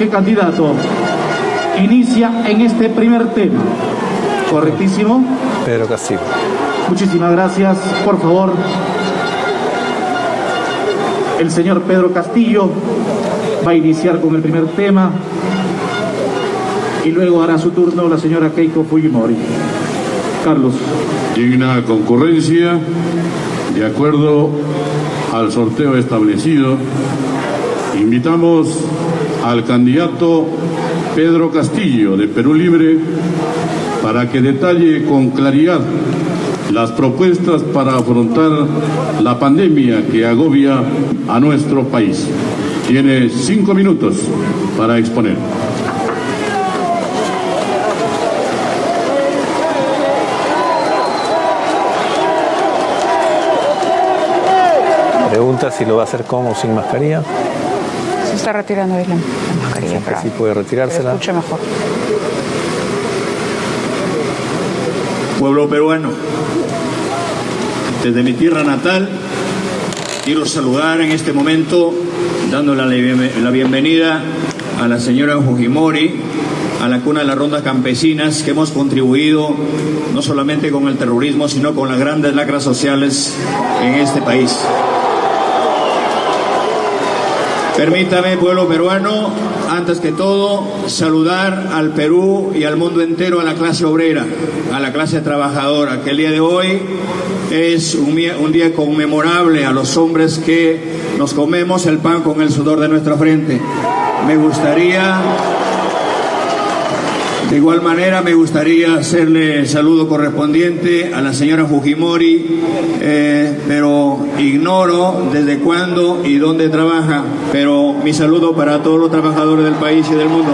¿Qué candidato inicia en este primer tema? ¿Correctísimo? Pedro Castillo. Muchísimas gracias. Por favor, el señor Pedro Castillo va a iniciar con el primer tema y luego hará su turno la señora Keiko Fujimori. Carlos. Digna concurrencia, de acuerdo al sorteo establecido, invitamos al candidato Pedro Castillo de Perú Libre para que detalle con claridad las propuestas para afrontar la pandemia que agobia a nuestro país. Tiene 5 minutos para exponer. Pregunta si lo va a hacer con o sin mascarilla. Se está retirando de la mascarilla. Sí puede retirársela. Escuche mejor. Pueblo peruano, desde mi tierra natal, quiero saludar en este momento, dándole la bienvenida a la señora Fujimori, a la cuna de las rondas campesinas, que hemos contribuido no solamente con el terrorismo, sino con las grandes lacras sociales en este país. Permítame, pueblo peruano, antes que todo, saludar al Perú y al mundo entero, a la clase obrera, a la clase trabajadora, que el día de hoy es un día conmemorable a los hombres que nos comemos el pan con el sudor de nuestra frente. De igual manera, me gustaría hacerle el saludo correspondiente a la señora Fujimori, pero ignoro desde cuándo y dónde trabaja, pero mi saludo para todos los trabajadores del país y del mundo.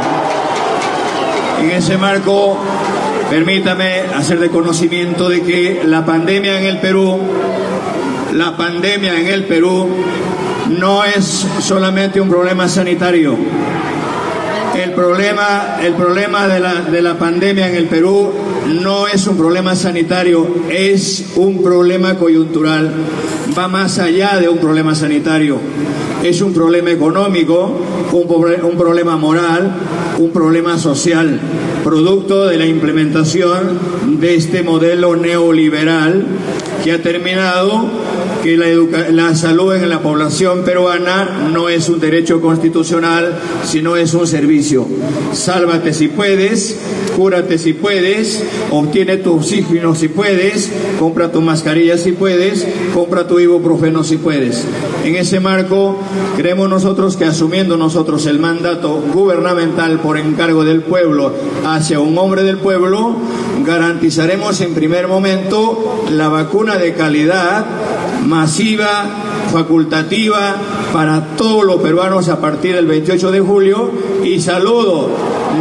En ese marco, permítame hacer de conocimiento de que la pandemia en el Perú no es solamente un problema sanitario. El problema de la pandemia en el Perú no es un problema sanitario, es un problema coyuntural. Va más allá de un problema sanitario. Es un problema económico, un problema moral, un problema social, producto de la implementación de este modelo neoliberal que ha terminado que la salud en la población peruana no es un derecho constitucional, sino es un servicio. Sálvate si puedes, cúrate si puedes, obtiene tu oxígeno si puedes, compra tu mascarilla si puedes, compra tu ibuprofeno si puedes. En ese marco, creemos nosotros que asumiendo nosotros el mandato gubernamental por encargo del pueblo hacia un hombre del pueblo, garantizaremos en primer momento la vacuna de calidad, masiva, facultativa para todos los peruanos a partir del 28 de julio y saludo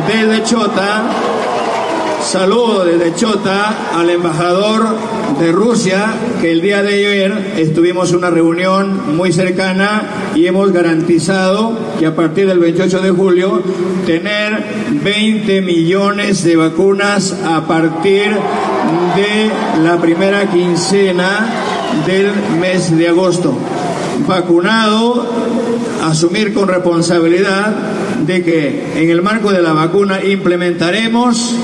desde Chota al embajador de Rusia, que el día de ayer estuvimos en una reunión muy cercana y hemos garantizado que a partir del 28 de julio tener 20 millones de vacunas a partir de la primera quincena del mes de agosto. Vacunado, asumir con responsabilidad de que en el marco de la vacuna implementaremos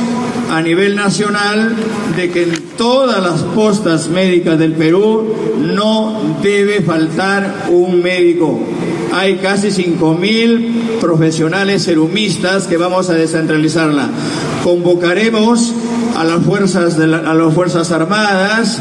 a nivel nacional de que en todas las postas médicas del Perú no debe faltar un médico. Hay casi 5.000 profesionales serumistas que vamos a descentralizarla. Convocaremos a las Fuerzas Armadas,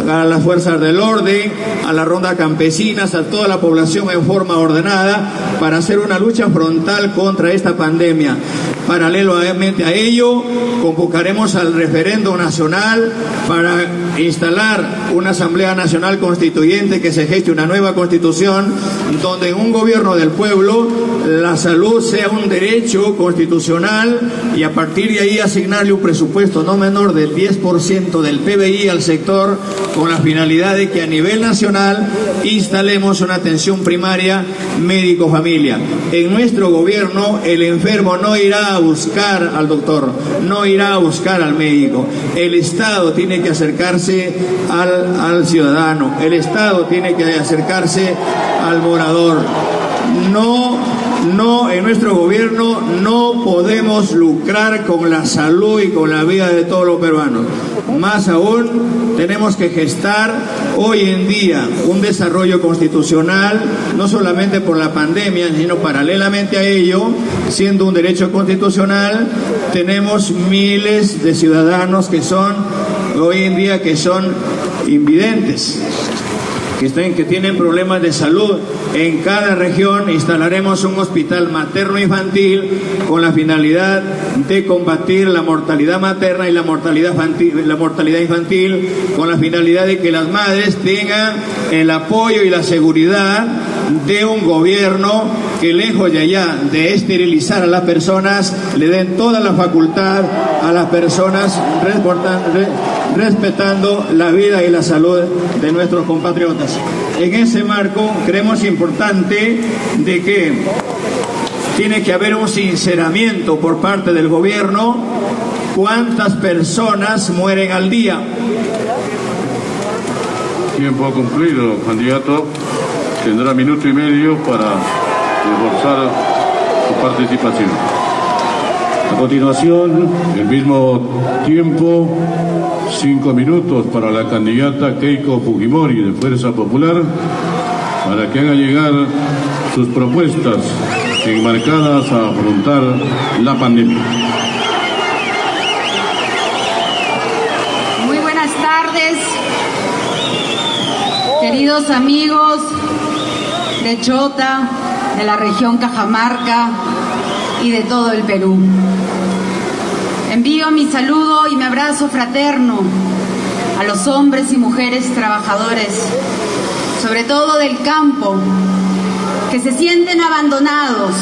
a las fuerzas del orden, a la ronda campesinas, a toda la población en forma ordenada para hacer una lucha frontal contra esta pandemia. Paralelamente a ello, convocaremos al referendo nacional para instalar una Asamblea Nacional Constituyente que se geste una nueva constitución donde en un gobierno del pueblo la salud sea un derecho constitucional y a partir de ahí asignarle un presupuesto no menor del 10% del PBI al sector con la finalidad de que a nivel nacional instalemos una atención primaria médico-familia. En nuestro gobierno el enfermo no irá a buscar al doctor, no irá a buscar al médico. El Estado tiene que acercarse al ciudadano, el Estado tiene que acercarse al morador. no, en nuestro gobierno no podemos lucrar con la salud y con la vida de todos los peruanos. Más aún, tenemos que gestar hoy en día un desarrollo constitucional, no solamente por la pandemia, sino paralelamente a ello, siendo un derecho constitucional, tenemos miles de ciudadanos que son, hoy en día, que son invidentes, que tienen problemas de salud. En cada región instalaremos un hospital materno-infantil con la finalidad de combatir la mortalidad materna y la mortalidad infantil, con la finalidad de que las madres tengan el apoyo y la seguridad de un gobierno que, lejos de allá de esterilizar a las personas, le den toda la facultad a las personas, respetando la vida y la salud de nuestros compatriotas. En ese marco creemos importante de que tiene que haber un sinceramiento por parte del gobierno. ¿Cuántas personas mueren al día? Tiempo cumplido, candidato. Tendrá minuto y medio para reforzar su participación. A continuación, El mismo tiempo, 5 minutos para la candidata Keiko Fujimori de Fuerza Popular, para que haga llegar sus propuestas enmarcadas a afrontar la pandemia. Muy buenas tardes, queridos amigos de Chota, de la región Cajamarca y de todo el Perú. Envío mi saludo y mi abrazo fraterno a los hombres y mujeres trabajadores, sobre todo del campo, que se sienten abandonados,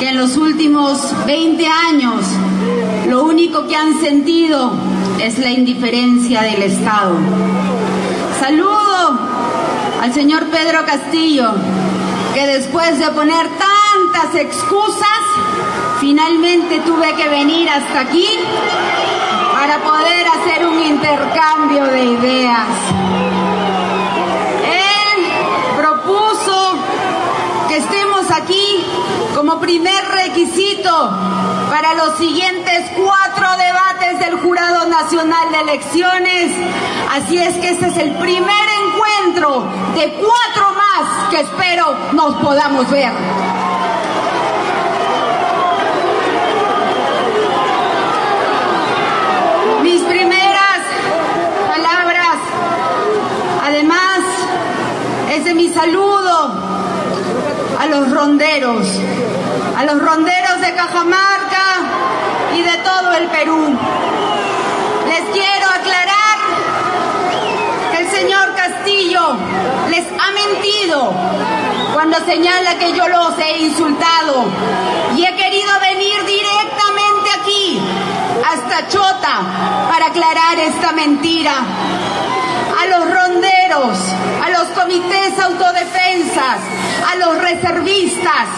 que en los últimos 20 años lo único que han sentido es la indiferencia del Estado. Saludo al señor Pedro Castillo, que después de poner tantas excusas, finalmente tuve que venir hasta aquí para poder hacer un intercambio de ideas. Él propuso que estemos aquí como primer requisito para los siguientes 4 debates del Jurado Nacional de Elecciones. Así es que este es el primer encuentro de 4 más que espero nos podamos ver. Mis primeras palabras, además, es de mi saludo a los ronderos de Cajamarca y de todo el Perú. Les quiero aclarar que el señor Castillo les ha mentido cuando señala que yo los he insultado, y he querido venir directamente aquí hasta Chota para aclarar esta mentira. A los ronderos, a los comités autodefensas, a los reservistas,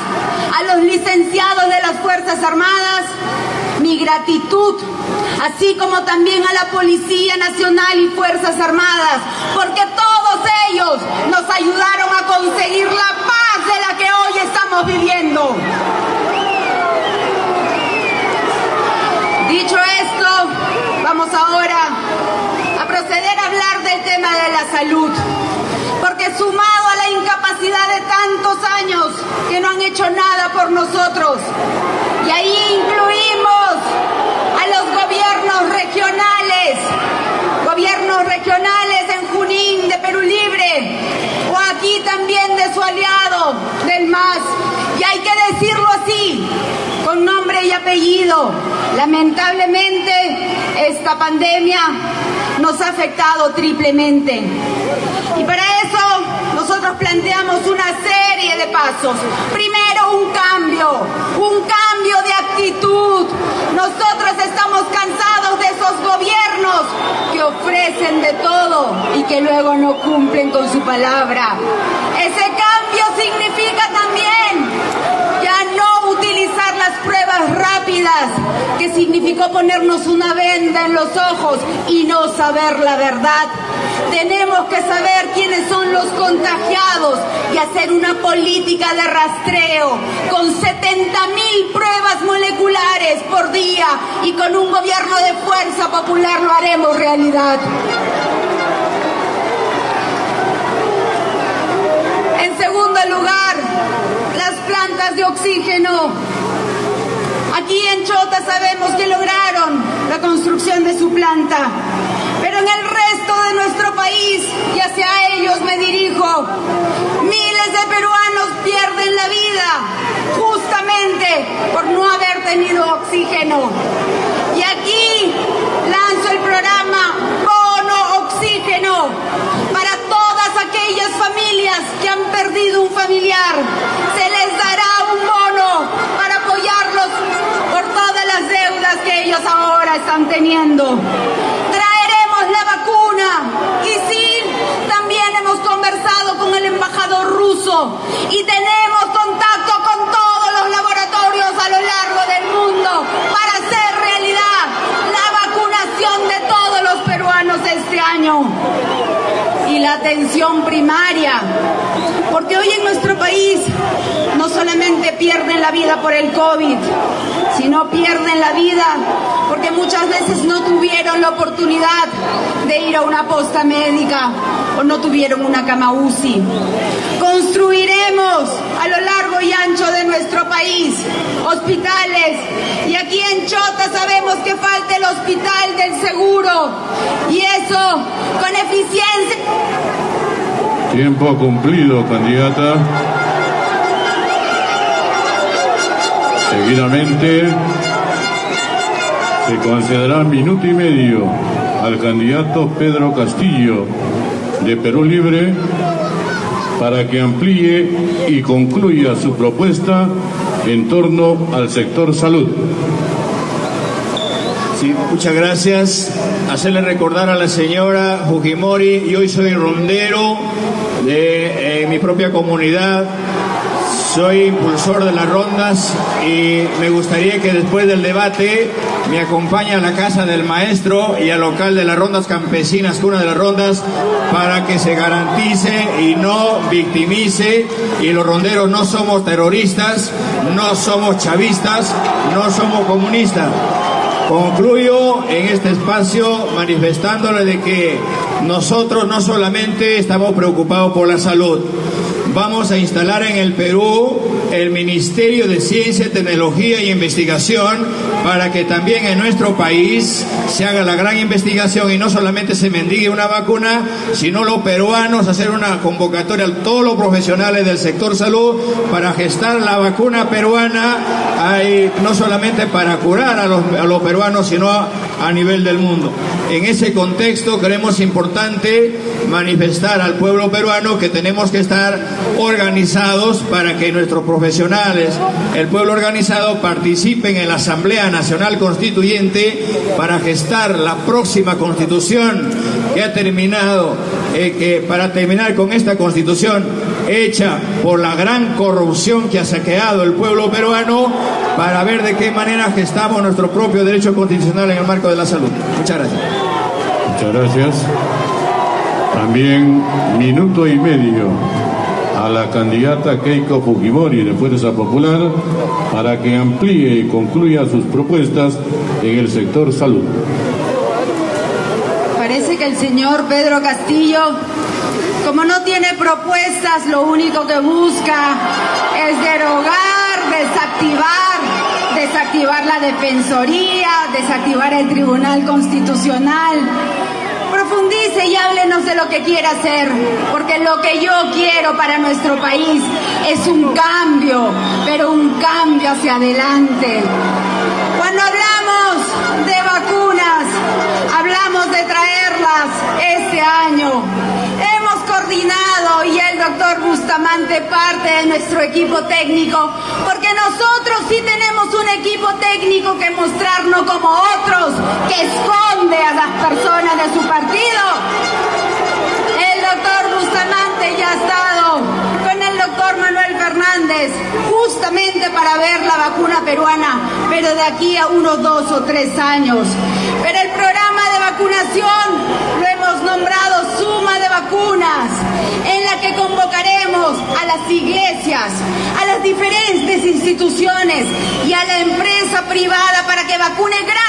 a los licenciados de las Fuerzas Armadas, mi gratitud, así como también a la Policía Nacional y Fuerzas Armadas, porque todos ellos nos ayudaron a conseguir la paz de la que hoy estamos viviendo. Dicho esto, vamos ahora a proceder a hablar del tema de la salud, porque sumado a la incapacidad de tantos años que no han hecho nada por nosotros, y ahí incluimos a los gobiernos regionales en Junín de Perú Libre, o aquí también de su aliado, del MAS, y hay que decirlo así, con nombre y apellido. Lamentablemente, esta pandemia nos ha afectado triplemente. Y para eso nosotros planteamos una serie de pasos. Primero, un cambio de actitud. Nosotros estamos cansados de esos gobiernos que ofrecen de todo y que luego no cumplen con su palabra. Ese cambio significa también ya no utilizar las pruebas rápidas, que significó ponernos una venda en los ojos y no saber la verdad. Tenemos que saber quiénes son los contagiados y hacer una política de rastreo con 70.000 pruebas moleculares por día, y con un gobierno de fuerza popular lo haremos realidad. En segundo lugar, las plantas de oxígeno. Aquí en Chota sabemos que lograron la construcción de su planta, pero en el resto de nuestro país, y hacia ellos me dirijo, miles de peruanos pierden la vida justamente por no haber tenido oxígeno. Y aquí lanzo el programa Bono Oxígeno para todas aquellas familias que han perdido un familiar. Se les dará un bono para apoyarlos por todas las deudas que ellos ahora están teniendo. Traeremos la vacuna, y sí, también hemos conversado con el embajador ruso y tenemos contacto con todos los laboratorios a lo largo del mundo para hacer realidad la vacunación de todos los peruanos este año. Y la atención primaria, porque hoy en nuestro país no solamente pierden la vida por el COVID, sino pierden la vida porque muchas veces no tuvieron la oportunidad de ir a una posta médica o no tuvieron una cama UCI. Construiremos a lo largo y ancho de nuestro país hospitales, y aquí en Chota sabemos que falta el hospital del seguro, y eso con eficiencia. Tiempo cumplido, candidata. Seguidamente se concederá minuto y medio al candidato Pedro Castillo de Perú Libre para que amplíe y concluya su propuesta en torno al sector salud. Sí, muchas gracias. Hacerle recordar a la señora Fujimori, yo hoy soy rondero de mi propia comunidad, soy impulsor de las rondas, y me gustaría que después del debate me acompañe a la casa del maestro y al local de las rondas campesinas, cuna de las rondas, para que se garantice y no victimice. Y los ronderos no somos terroristas, no somos chavistas, no somos comunistas. Concluyo en este espacio manifestándole de que nosotros no solamente estamos preocupados por la salud, vamos a instalar en el Perú el Ministerio de Ciencia, Tecnología y Investigación para que también en nuestro país se haga la gran investigación y no solamente se mendigue una vacuna, sino los peruanos hacer una convocatoria a todos los profesionales del sector salud para gestar la vacuna peruana, no solamente para curar a los peruanos, sino a nivel del mundo. En ese contexto creemos importante manifestar al pueblo peruano que tenemos que estar organizados para que nuestros profesionales, el pueblo organizado, participen en la Asamblea Nacional Constituyente para gestar la próxima constitución que ha terminado, para terminar con esta constitución hecha por la gran corrupción que ha saqueado el pueblo peruano, para ver de qué manera gestamos nuestro propio derecho constitucional en el marco de la salud. Muchas gracias. Muchas gracias. También minuto y medio a la candidata Keiko Fujimori de Fuerza Popular para que amplíe y concluya sus propuestas en el sector salud. Parece que el señor Pedro Castillo, como no tiene propuestas, lo único que busca es derogar, desactivar la Defensoría, desactivar el Tribunal Constitucional. Profundice y háblenos de lo que quiere hacer, porque lo que yo quiero para nuestro país es un cambio, pero un cambio hacia adelante. Cuando hablamos de vacunas, hablamos de traerlas este año. Hemos coordinado, y el doctor Bustamante parte de nuestro equipo técnico, porque nosotros sí tenemos un equipo técnico que mostrar, no como otros que esconde a las personas de su partido. El doctor Bustamante ya ha estado con el doctor Manuel Fernández justamente para ver la vacuna peruana, pero de aquí a unos 2 o 3 años. Pero el programa de vacunación lo hemos nombrado vacunas, en la que convocaremos a las iglesias, a las diferentes instituciones y a la empresa privada para que vacune gratuitamente.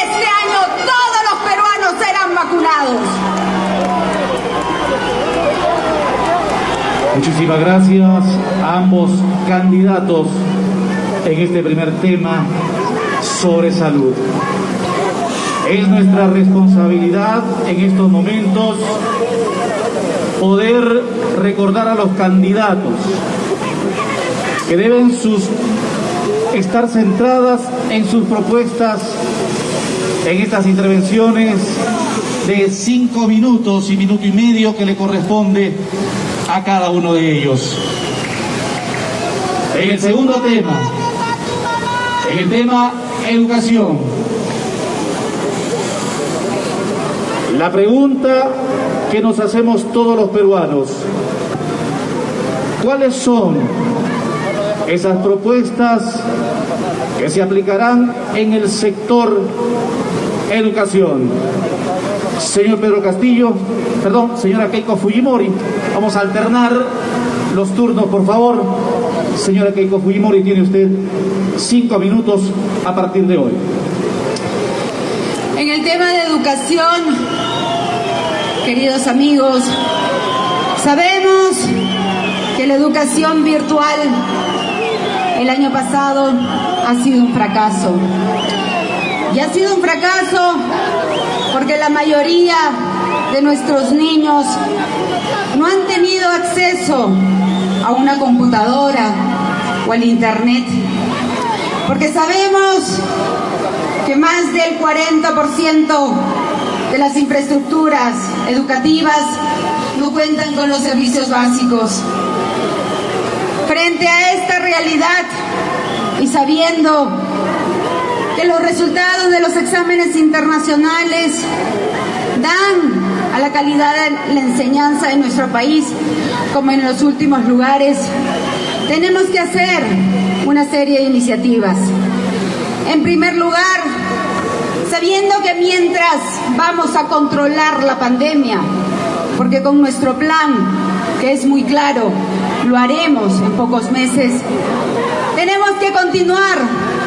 Este año todos los peruanos serán vacunados. Muchísimas gracias a ambos candidatos en este primer tema sobre salud. Es nuestra responsabilidad en estos momentos poder recordar a los candidatos que deben estar centradas en sus propuestas en estas intervenciones de 5 minutos y minuto y medio que le corresponde a cada uno de ellos. En el segundo tema, en el tema educación, la pregunta que nos hacemos todos los peruanos: ¿cuáles son esas propuestas que se aplicarán en el sector educación? Señor Pedro Castillo, señora Keiko Fujimori, vamos a alternar los turnos, por favor. Señora Keiko Fujimori, tiene usted 5 minutos a partir de hoy. En el tema de educación, queridos amigos, sabemos que la educación virtual el año pasado ha sido un fracaso. Y ha sido un fracaso porque la mayoría de nuestros niños no han tenido acceso a una computadora o al internet, porque sabemos que más del 40% de las infraestructuras educativas no cuentan con los servicios básicos. Frente a esta realidad y sabiendo que los resultados de los exámenes internacionales dan a la calidad de la enseñanza en nuestro país como en los últimos lugares, tenemos que hacer una serie de iniciativas. En primer lugar, sabiendo que mientras vamos a controlar la pandemia, porque con nuestro plan, que es muy claro, lo haremos en pocos meses, tenemos que continuar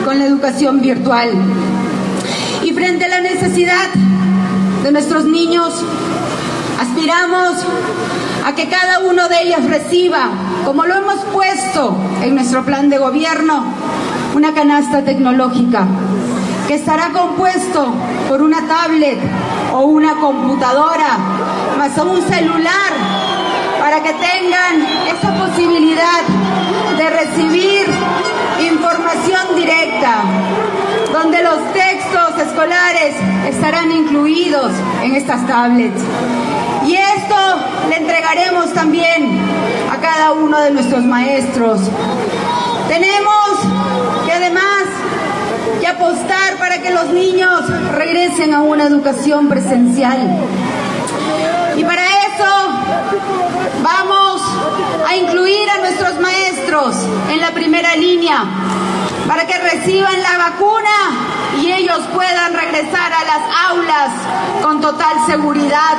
con la educación virtual. Y frente a la necesidad de nuestros niños, aspiramos a que cada uno de ellos reciba, como lo hemos puesto en nuestro plan de gobierno, una canasta tecnológica que estará compuesto por una tablet o una computadora, más un celular, para que tengan esa posibilidad de recibir información directa, donde los textos escolares estarán incluidos en estas tablets. Y esto le entregaremos también a cada uno de nuestros maestros. Tenemos que además que apostar para que los niños regresen a una educación presencial. Y para eso vamos a incluir a nuestros maestros en la primera línea, para que reciban la vacuna y ellos puedan regresar a las aulas con total seguridad.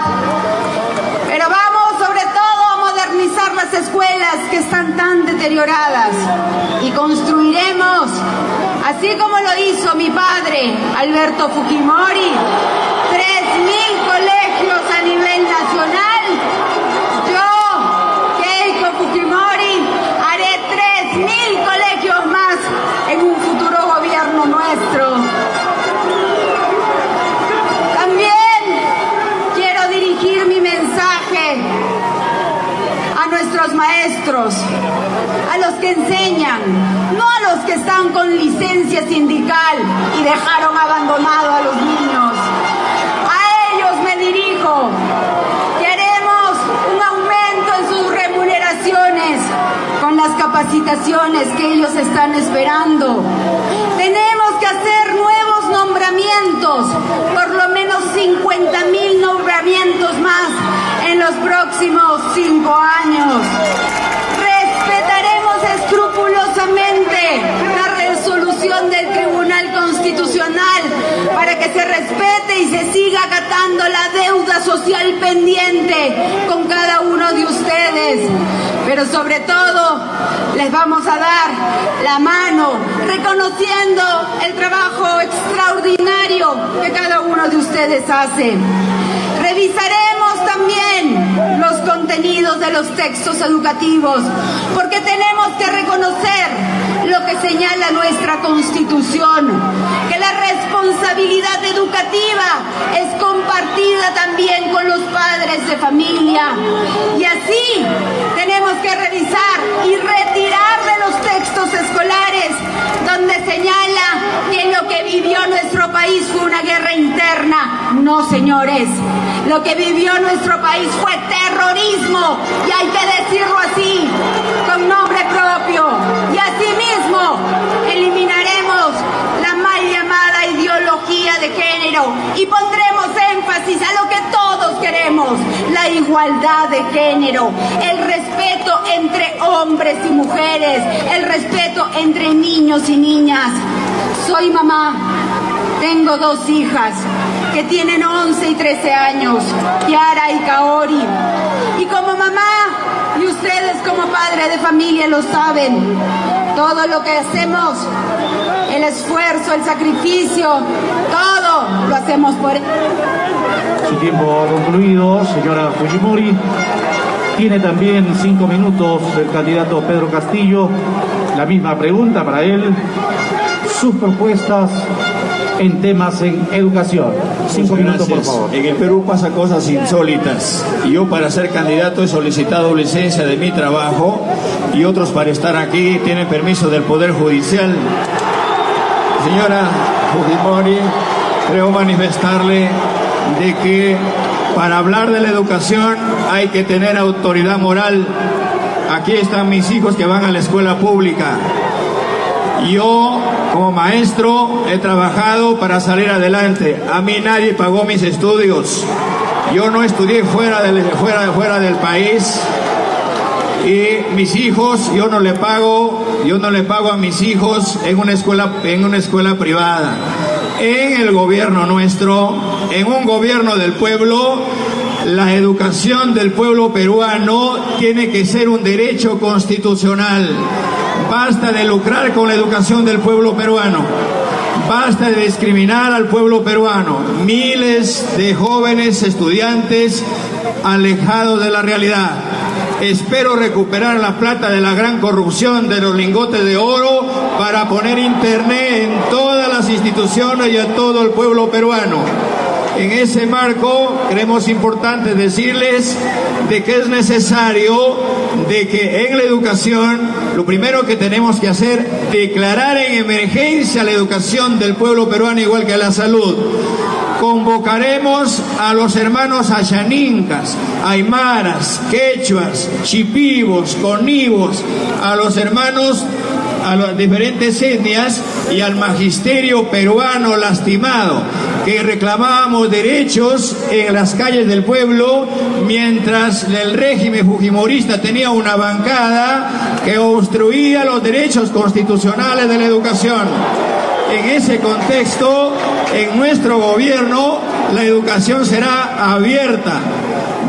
Pero vamos sobre todo a modernizar las escuelas que están tan deterioradas y construiremos, así como lo hizo mi padre, Alberto Fujimori, 3.000 colegios a nivel nacional. Yo, Keiko Fujimori, haré 3.000 colegios más en un futuro gobierno nuestro. También quiero dirigir mi mensaje a nuestros maestros, a los que enseñan, no a los que están con licencia sindical y dejaron abandonado a los niños. A ellos me dirijo, que haremos un aumento en sus remuneraciones con las capacitaciones que ellos están esperando. Tenemos que hacer nuevos nombramientos, por lo menos 50.000 nombramientos más en los próximos 5 años. Respetaremos escrupulosamente la resolución del Tribunal Constitucional para que se respete y se siga rescatando la deuda social pendiente con cada uno de ustedes. Pero sobre todo, les vamos a dar la mano, reconociendo el trabajo extraordinario que cada uno de ustedes hace. Revisaremos también los contenidos de los textos educativos, porque tenemos que reconocer lo que señala nuestra Constitución, que la responsabilidad educativa es compartida también con los padres de familia. Y así tenemos que revisar y retirar de los textos escolares donde señala que lo que vivió nuestro país fue una guerra interna. No, señores, lo que vivió nuestro país fue terrorismo, y hay que decirlo así, con nombre propio. Y asimismo eliminaremos la mal llamada ideología de género y pondremos énfasis a lo que todos queremos: la igualdad de género, el respeto entre hombres y mujeres, el respeto entre niños y niñas. Soy mamá, tengo 2 hijas que tienen 11 y 13 años, Kiara y Kaori. Y como mamá, y ustedes como padre de familia lo saben, todo lo que hacemos, el esfuerzo, el sacrificio, todo lo hacemos por él. Su tiempo ha concluido, señora Fujimori. Tiene también 5 minutos el candidato Pedro Castillo. La misma pregunta para él. Sus propuestas en temas en educación. 5 minutos, por favor. En el Perú pasa cosas insólitas. Y yo, para ser candidato, he solicitado licencia de mi trabajo, y otros, para estar aquí, tienen permiso del Poder Judicial. Señora Fujimori, creo manifestarle de que para hablar de la educación hay que tener autoridad moral. Aquí están mis hijos que van a la escuela pública. Yo, como maestro, he trabajado para salir adelante. A mí nadie pagó mis estudios. Yo no estudié fuera del país. Y mis hijos, yo no le pago a mis hijos en una escuela privada. En el gobierno nuestro, en un gobierno del pueblo, la educación del pueblo peruano tiene que ser un derecho constitucional. Basta de lucrar con la educación del pueblo peruano. Basta de discriminar al pueblo peruano. Miles de jóvenes estudiantes alejados de la realidad. Espero recuperar la plata de la gran corrupción de los lingotes de oro para poner internet en todas las instituciones y a todo el pueblo peruano. En ese marco, creemos importante decirles de que es necesario de que en la educación, lo primero que tenemos que hacer, declarar en emergencia la educación del pueblo peruano, igual que la salud. Convocaremos a los hermanos ayanincas, aymaras, quechuas, chipivos, conivos, a los hermanos, a las diferentes etnias y al magisterio peruano lastimado, que reclamábamos derechos en las calles del pueblo, mientras el régimen fujimorista tenía una bancada que obstruía los derechos constitucionales de la educación. En ese contexto, en nuestro gobierno, la educación será abierta.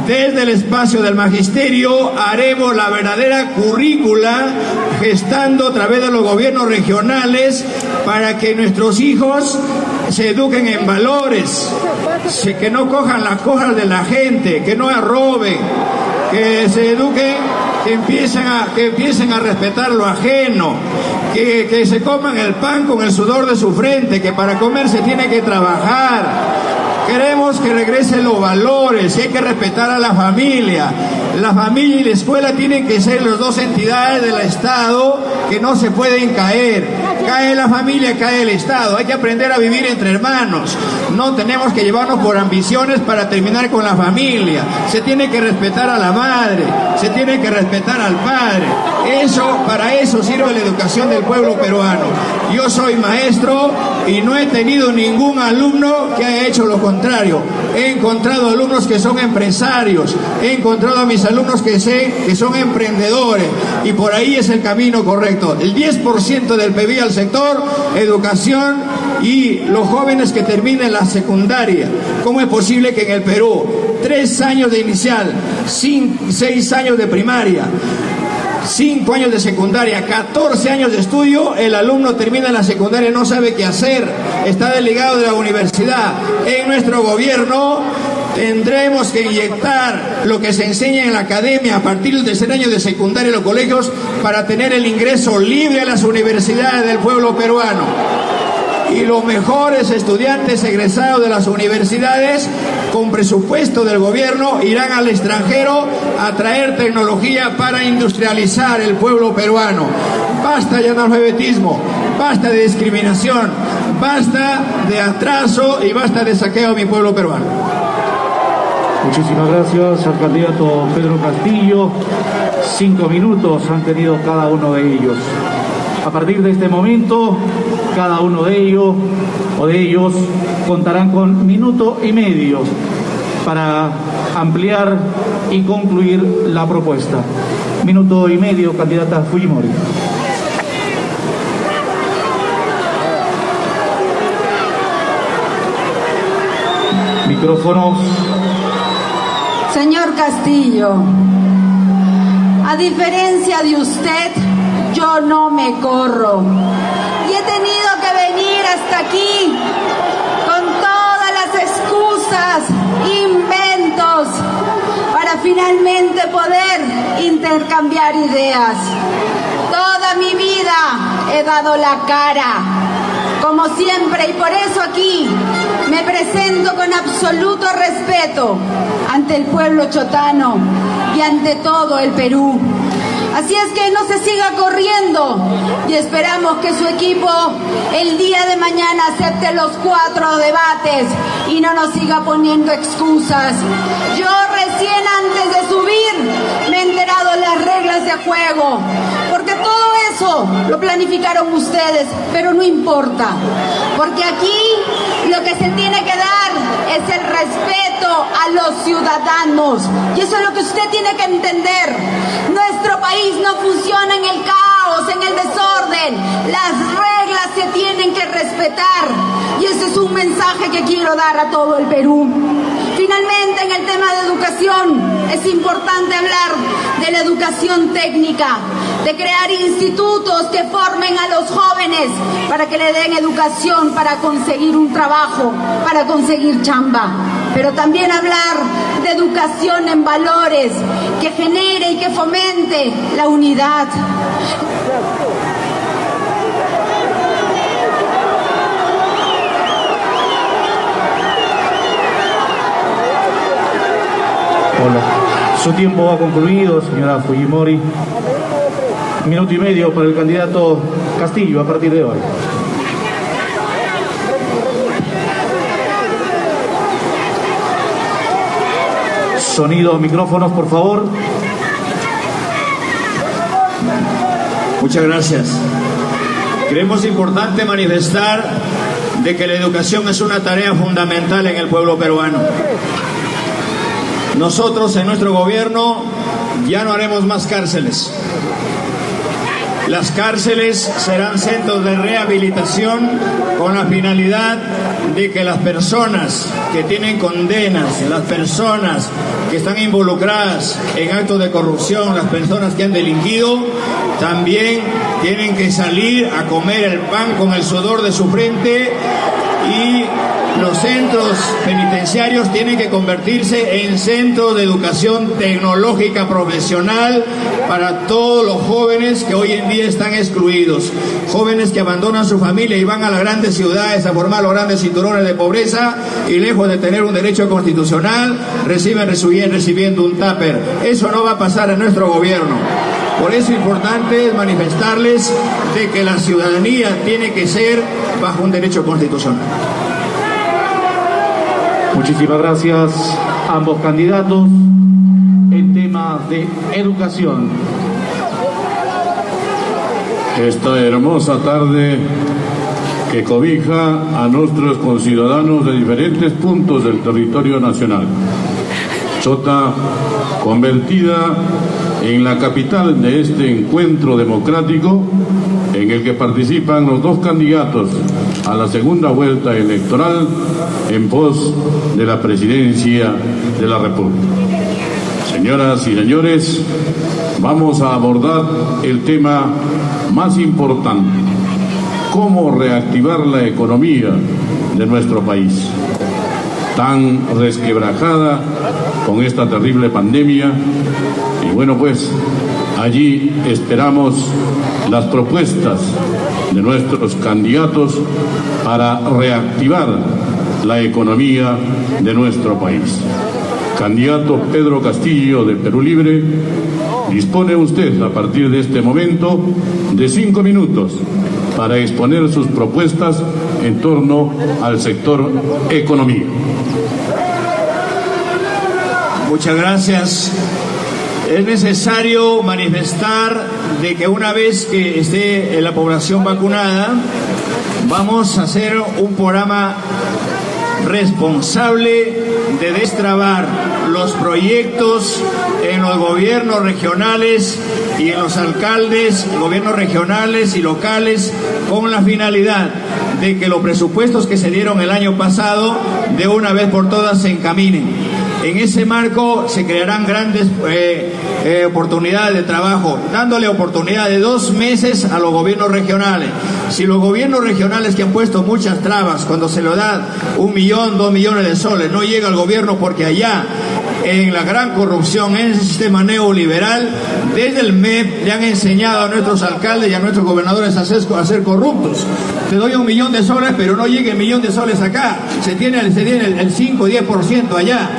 Desde el espacio del magisterio haremos la verdadera currícula, gestando a través de los gobiernos regionales para que nuestros hijos se eduquen en valores, que no cojan las cosas de la gente, que no roben, que se eduquen, que empiecen a respetar lo ajeno, que se coman el pan con el sudor de su frente, que para comer se tiene que trabajar. Queremos que regresen los valores, hay que respetar a la familia. La familia y la escuela tienen que ser las dos entidades del Estado que no se pueden caer. Cae la familia, cae el Estado. Hay que aprender a vivir entre hermanos. No tenemos que llevarnos por ambiciones para terminar con la familia. Se tiene que respetar a la madre, se tiene que respetar al padre. Para eso sirve la educación del pueblo peruano. Yo soy maestro y no he tenido ningún alumno que haya hecho lo contrario. contrario, he encontrado alumnos que son empresarios, he encontrado a mis alumnos que sé que son emprendedores, y por ahí es el camino correcto. El 10% del PBI al sector educación y los jóvenes que terminen la secundaria. ¿Cómo es posible que en el Perú 3 años de inicial, 6 años de primaria, 5 años de secundaria, 14 años de estudio, el alumno termina la secundaria y no sabe qué hacer, está desligado de la universidad? En nuestro gobierno tendremos que inyectar lo que se enseña en la academia a partir del tercer año de secundaria en los colegios para tener el ingreso libre a las universidades del pueblo peruano. Y los mejores estudiantes egresados de las universidades, con presupuesto del gobierno, irán al extranjero a traer tecnología para industrializar el pueblo peruano. Basta ya de analfabetismo, basta de discriminación, basta de atraso y basta de saqueo a mi pueblo peruano. Muchísimas gracias al candidato Pedro Castillo. 5 minutos han tenido cada uno de ellos. A partir de este momento, cada uno de ellos contarán con 1 minuto y medio para ampliar y concluir la propuesta. 1 minuto y medio, candidata Fujimori. Micrófonos. Señor Castillo, a diferencia de usted, yo no me corro. Y he tenido que venir hasta aquí con todas las excusas, inventos, para finalmente poder intercambiar ideas. Toda mi vida he dado la cara, como siempre, y por eso aquí me presento con absoluto respeto ante el pueblo chotano y ante todo el Perú. Así es que no se siga corriendo y esperamos que su equipo el día de mañana acepte los 4 debates y no nos siga poniendo excusas. Yo recién antes de subir me he enterado de las reglas de juego, porque todo eso lo planificaron ustedes, pero no importa, porque aquí lo que se tiene que dar es el respeto a los ciudadanos, y eso es lo que usted tiene que entender. Nuestro país no funciona en el caos, en el desorden. Las reglas se tienen que respetar, y ese es un mensaje que quiero dar a todo el Perú. Finalmente, en el tema de educación, es importante hablar de la educación técnica, de crear institutos que formen a los jóvenes para que le den educación para conseguir un trabajo, para conseguir chamba. Pero también hablar de educación en valores, que genere y que fomente la unidad. Hola. Su tiempo ha concluido, señora Fujimori. 1 minuto y medio para el candidato Castillo a partir de hoy. Sonido, micrófonos, por favor. Muchas gracias. Creemos importante manifestar de que la educación es una tarea fundamental en el pueblo peruano. Nosotros en nuestro gobierno ya no haremos más cárceles. Las cárceles serán centros de rehabilitación con la finalidad de que las personas que tienen condenas, las personas que están involucradas en actos de corrupción, las personas que han delinquido, también tienen que salir a comer el pan con el sudor de su frente, y los centros penitenciarios tienen que convertirse en centros de educación tecnológica profesional para todos los jóvenes que hoy en día están excluidos, jóvenes que abandonan su familia y van a las grandes ciudades a formar los grandes cinturones de pobreza, y lejos de tener un derecho constitucional recibiendo un tupper. Eso no va a pasar en nuestro gobierno. Por eso es importante manifestarles de que la ciudadanía tiene que ser bajo un derecho constitucional. Muchísimas gracias a ambos candidatos. En tema de educación. Esta hermosa tarde que cobija a nuestros conciudadanos de diferentes puntos del territorio nacional. Chota, convertida en la capital de este encuentro democrático en el que participan los dos candidatos a la segunda vuelta electoral en pos de la presidencia de la República. Señoras y señores, vamos a abordar el tema más importante: cómo reactivar la economía de nuestro país, tan resquebrajada con esta terrible pandemia. Y bueno, pues allí esperamos las propuestas de nuestros candidatos para reactivar la economía de nuestro país. Candidato Pedro Castillo de Perú Libre, dispone usted a partir de este momento de 5 minutos para exponer sus propuestas en torno al sector economía. Muchas gracias. Es necesario manifestar de que una vez que esté la población vacunada, vamos a hacer un programa responsable de destrabar los proyectos en los gobiernos regionales y en los alcaldes, gobiernos regionales y locales, con la finalidad de que los presupuestos que se dieron el año pasado de una vez por todas se encaminen. En ese marco se crearán grandes oportunidades de trabajo, dándole oportunidad de 2 meses a los gobiernos regionales. Si los gobiernos regionales, que han puesto muchas trabas, cuando se lo da 1 millón, 2 millones de soles, no llega al gobierno porque allá, en la gran corrupción, en ese sistema neoliberal, desde el MEP le han enseñado a nuestros alcaldes y a nuestros gobernadores a ser corruptos. Te doy 1 millón de soles, pero no llega el 1 millón de soles acá. Se tiene el 5 o 10% allá.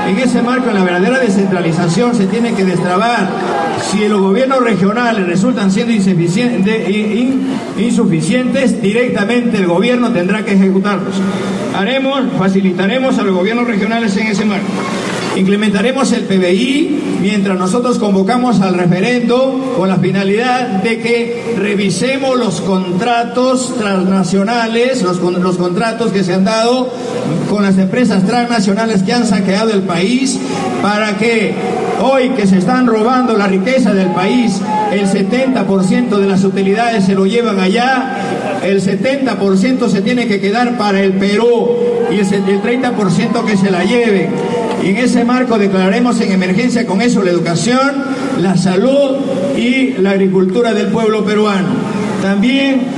En ese marco, en la verdadera descentralización, se tiene que destrabar. Si los gobiernos regionales resultan siendo insuficientes, directamente el gobierno tendrá que ejecutarlos. Facilitaremos a los gobiernos regionales en ese marco. Implementaremos el PBI mientras nosotros convocamos al referendo con la finalidad de que revisemos los contratos transnacionales, los contratos que se han dado con las empresas transnacionales que han saqueado el país, para que hoy que se están robando la riqueza del país, el 70% de las utilidades se lo llevan allá, el 70% se tiene que quedar para el Perú y el 30% que se la lleven. Y en ese marco declararemos en emergencia con eso la educación, la salud y la agricultura del pueblo peruano. También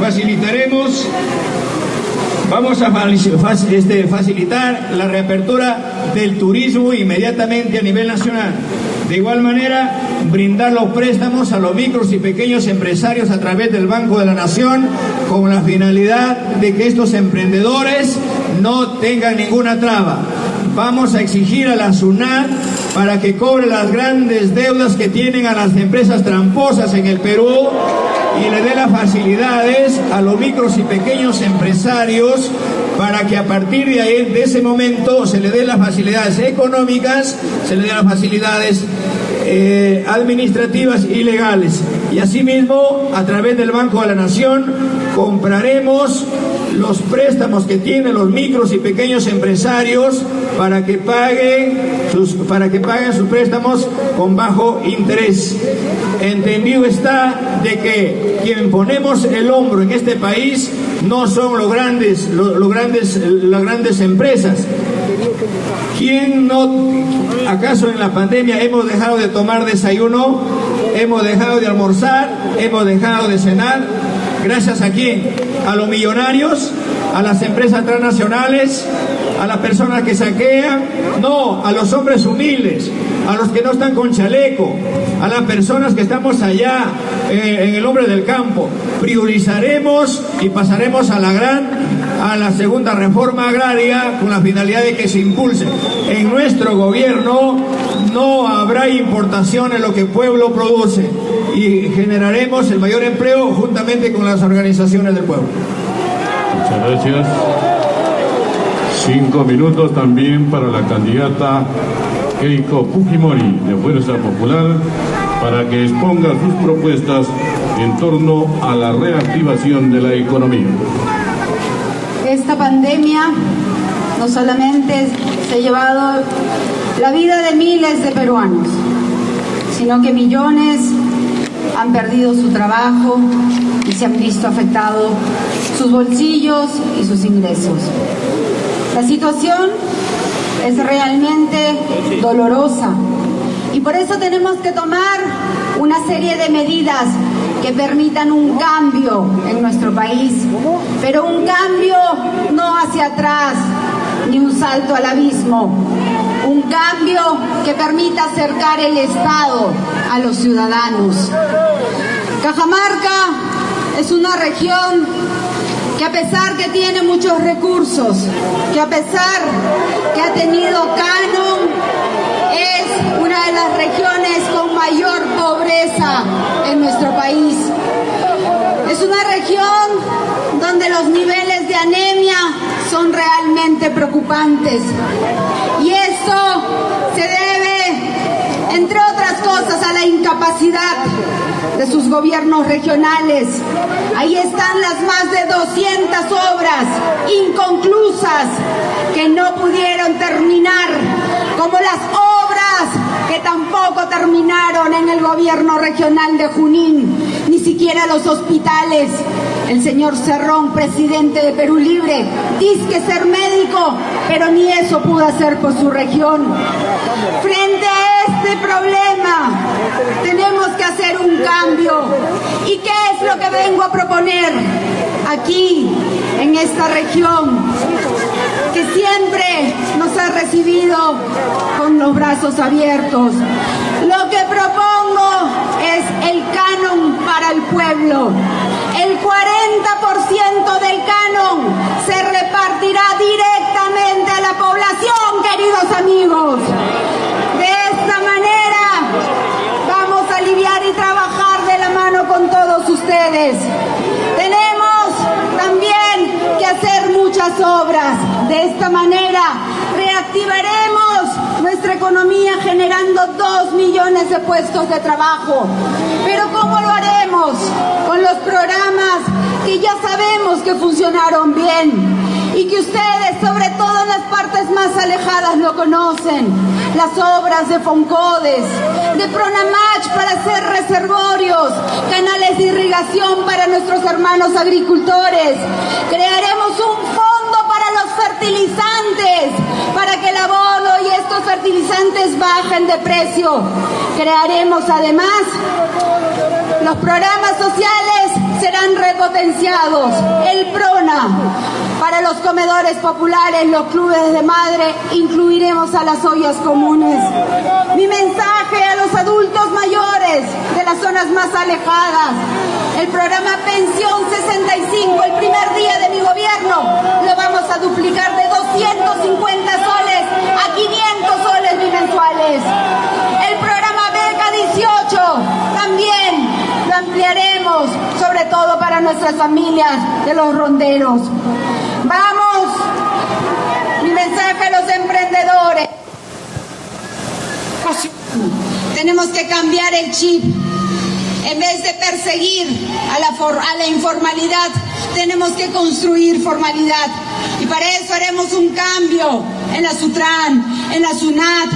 vamos a facilitar la reapertura del turismo inmediatamente a nivel nacional. De igual manera, brindar los préstamos a los micros y pequeños empresarios a través del Banco de la Nación, con la finalidad de que estos emprendedores no tengan ninguna traba. Vamos a exigir a la SUNAT para que cobre las grandes deudas que tienen a las empresas tramposas en el Perú y le dé las facilidades a los micros y pequeños empresarios, para que a partir de ahí, de ese momento, se le den las facilidades económicas, se le den las facilidades administrativas y legales. Y asimismo, a través del Banco de la Nación, compraremos los préstamos que tienen los micros y pequeños empresarios para que paguen sus préstamos con bajo interés. Entendido está de que quien ponemos el hombro en este país no son las grandes empresas. ¿Acaso en la pandemia hemos dejado de tomar desayuno? ¿Hemos dejado de almorzar? ¿Hemos dejado de cenar? ¿Gracias a quién? ¿A los millonarios? ¿A las empresas transnacionales? ¿A las personas que saquean? No, a los hombres humildes, a los que no están con chaleco, a las personas que estamos allá en el hombre del campo. Priorizaremos y pasaremos a la segunda reforma agraria con la finalidad de que se impulse. En nuestro gobierno no habrá importación en lo que el pueblo produce y generaremos el mayor empleo juntamente con las organizaciones del pueblo. Muchas gracias. 5 minutos también para la candidata Keiko Fujimori de Fuerza Popular, para que exponga sus propuestas en torno a la reactivación de la economía. esta pandemia no solamente se ha llevado la vida de miles de peruanos, sino que millones han perdido su trabajo y se han visto afectados sus bolsillos y sus ingresos. La situación es realmente dolorosa y por eso tenemos que tomar una serie de medidas que permitan un cambio en nuestro país, pero un cambio no hacia atrás ni un salto al abismo, un cambio que permita acercar el Estado a los ciudadanos. Cajamarca es una región que, a pesar que tiene muchos recursos, que a pesar que ha tenido canon, es una de las regiones con mayor pobreza en nuestro país. Es una región donde los niveles de anemia son realmente preocupantes. Y esto se debe, entre otras cosas, a la incapacidad de sus gobiernos regionales. Ahí están las más de 200 obras inconclusas que no pudieron terminar, como las obras que tampoco terminaron en el gobierno regional de Junín, ni siquiera los hospitales. El señor Cerrón, presidente de Perú Libre, dice ser médico, pero ni eso pudo hacer por su región. Frente a este problema, tenemos que hacer un cambio. ¿Y qué es lo que vengo a proponer aquí, en esta región, que siempre nos ha recibido con los brazos abiertos? Lo que propongo es el canon para el pueblo. El 40% del canon se repartirá directamente a la población, queridos amigos. De esta manera vamos a aliviar y trabajar de la mano con todos ustedes. Tenemos también que hacer muchas obras. De esta manera reactivaremos nuestra economía generando 2 millones de puestos de trabajo. Pero ¿cómo lo haremos? Con los programas que ya sabemos que funcionaron bien y que ustedes, sobre todo en las partes más alejadas, lo conocen. Las obras de Foncodes, de Pronamach para hacer reservorios, canales de irrigación para nuestros hermanos agricultores. Crearemos un fondo para los fertilizantes, para que el abono y estos fertilizantes bajen de precio. Crearemos además los programas sociales, serán repotenciados. El PRONA para los comedores populares, los clubes de madre, incluiremos a las ollas comunes. Mi mensaje a los adultos mayores de las zonas más alejadas: el programa Pensión 65, el primer día de mi gobierno, lo vamos a duplicar de 250 soles a 500 soles bimensuales. El programa Beca 18 también lo ampliaremos, sobre todo para nuestras familias de los ronderos. Vamos, mi mensaje a los emprendedores: tenemos que cambiar el chip. En vez de perseguir a la informalidad, tenemos que construir formalidad. Y para eso haremos un cambio en la SUTRAN, en la SUNAT.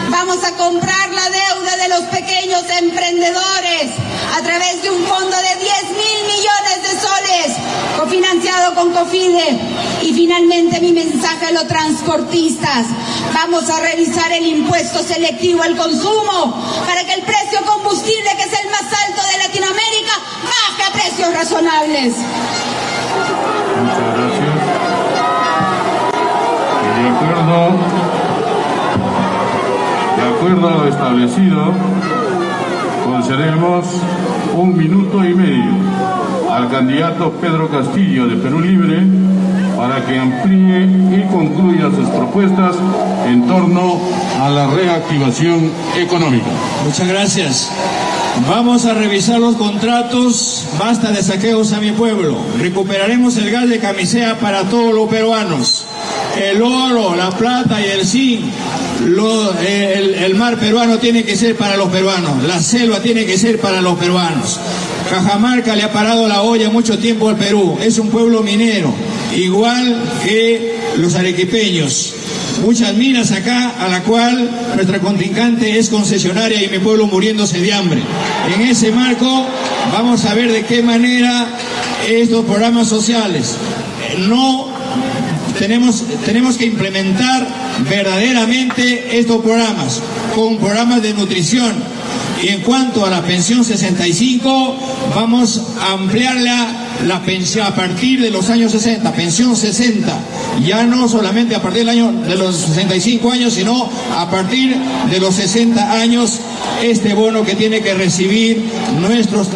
Vamos a comprar la deuda de los pequeños emprendedores a través de un fondo de 10.000 millones de soles, cofinanciado con COFIDE. Y finalmente mi mensaje a los transportistas: vamos a revisar el impuesto selectivo al consumo para que el precio combustible, que es el más alto de Latinoamérica, baje a precios razonables. Muchas gracias. De acuerdo a lo establecido, concederemos 1 minuto y medio al candidato Pedro Castillo de Perú Libre para que amplíe y concluya sus propuestas en torno a la reactivación económica. Muchas gracias. Vamos a revisar los contratos. Basta de saqueos a mi pueblo. Recuperaremos el gas de camisea para todos los peruanos. El oro, la plata y el zinc. El mar peruano tiene que ser para los peruanos. La selva tiene que ser para los peruanos. Cajamarca le ha parado la olla mucho tiempo al Perú. Es un pueblo minero igual que los arequipeños. Muchas minas acá, a la cual nuestra contrincante es concesionaria y mi pueblo muriéndose de hambre. En ese marco vamos a ver de qué manera estos programas sociales tenemos que implementar verdaderamente estos programas con programas de nutrición. Y en cuanto a la pensión 65, vamos a ampliarla la pensión a partir de los años 60, pensión 60, ya no solamente a partir del año de los 65 años, sino a partir de los 60 años, este bono que tiene que recibir nuestros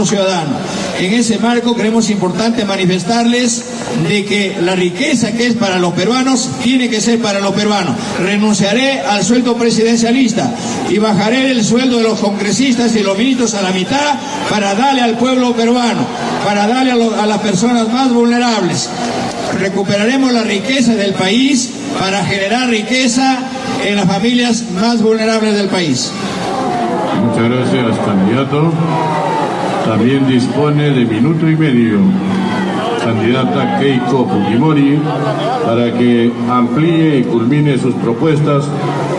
ciudadanos. En ese marco creemos importante manifestarles de que la riqueza que es para los peruanos tiene que ser para los peruanos. Renunciaré al sueldo presidencialista y bajaré el sueldo de los congresistas y los ministros a la mitad para darle al pueblo peruano, para darle a las personas más vulnerables. Recuperaremos la riqueza del país para generar riqueza en las familias más vulnerables del país. Muchas gracias, candidato. También dispone de minuto y medio candidata Keiko Fujimori para que amplíe y culmine sus propuestas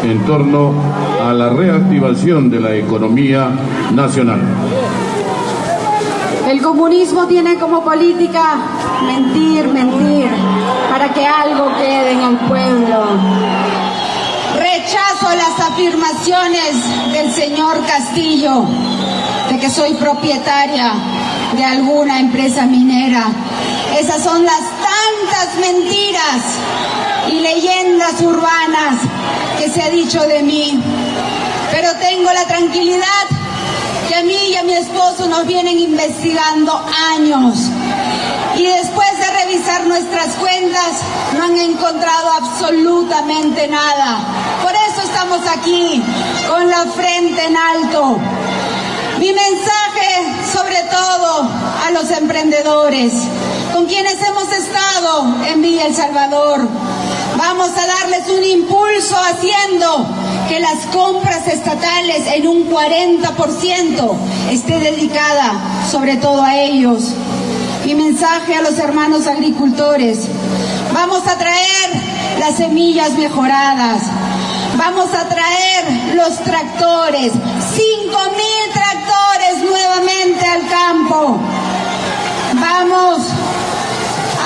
en torno a la reactivación de la economía nacional. El comunismo tiene como política mentir, para que algo quede en el pueblo. Rechazo las afirmaciones del señor Castillo de que soy propietaria de alguna empresa minera. Esas son las tantas mentiras y leyendas urbanas que se ha dicho de mí. Pero tengo la tranquilidad que a mí y a mi esposo nos vienen investigando años. Y después de revisar nuestras cuentas, no han encontrado absolutamente nada. Por eso estamos aquí, con la frente en alto. Mi mensaje, sobre todo, a los emprendedores, con quienes hemos estado en Villa El Salvador. Vamos a darles un impulso haciendo que las compras estatales en un 40% esté dedicada sobre todo a ellos. Mi mensaje a los hermanos agricultores: vamos a traer las semillas mejoradas, vamos a traer los tractores, 5.000 tractores nuevamente al campo. Vamos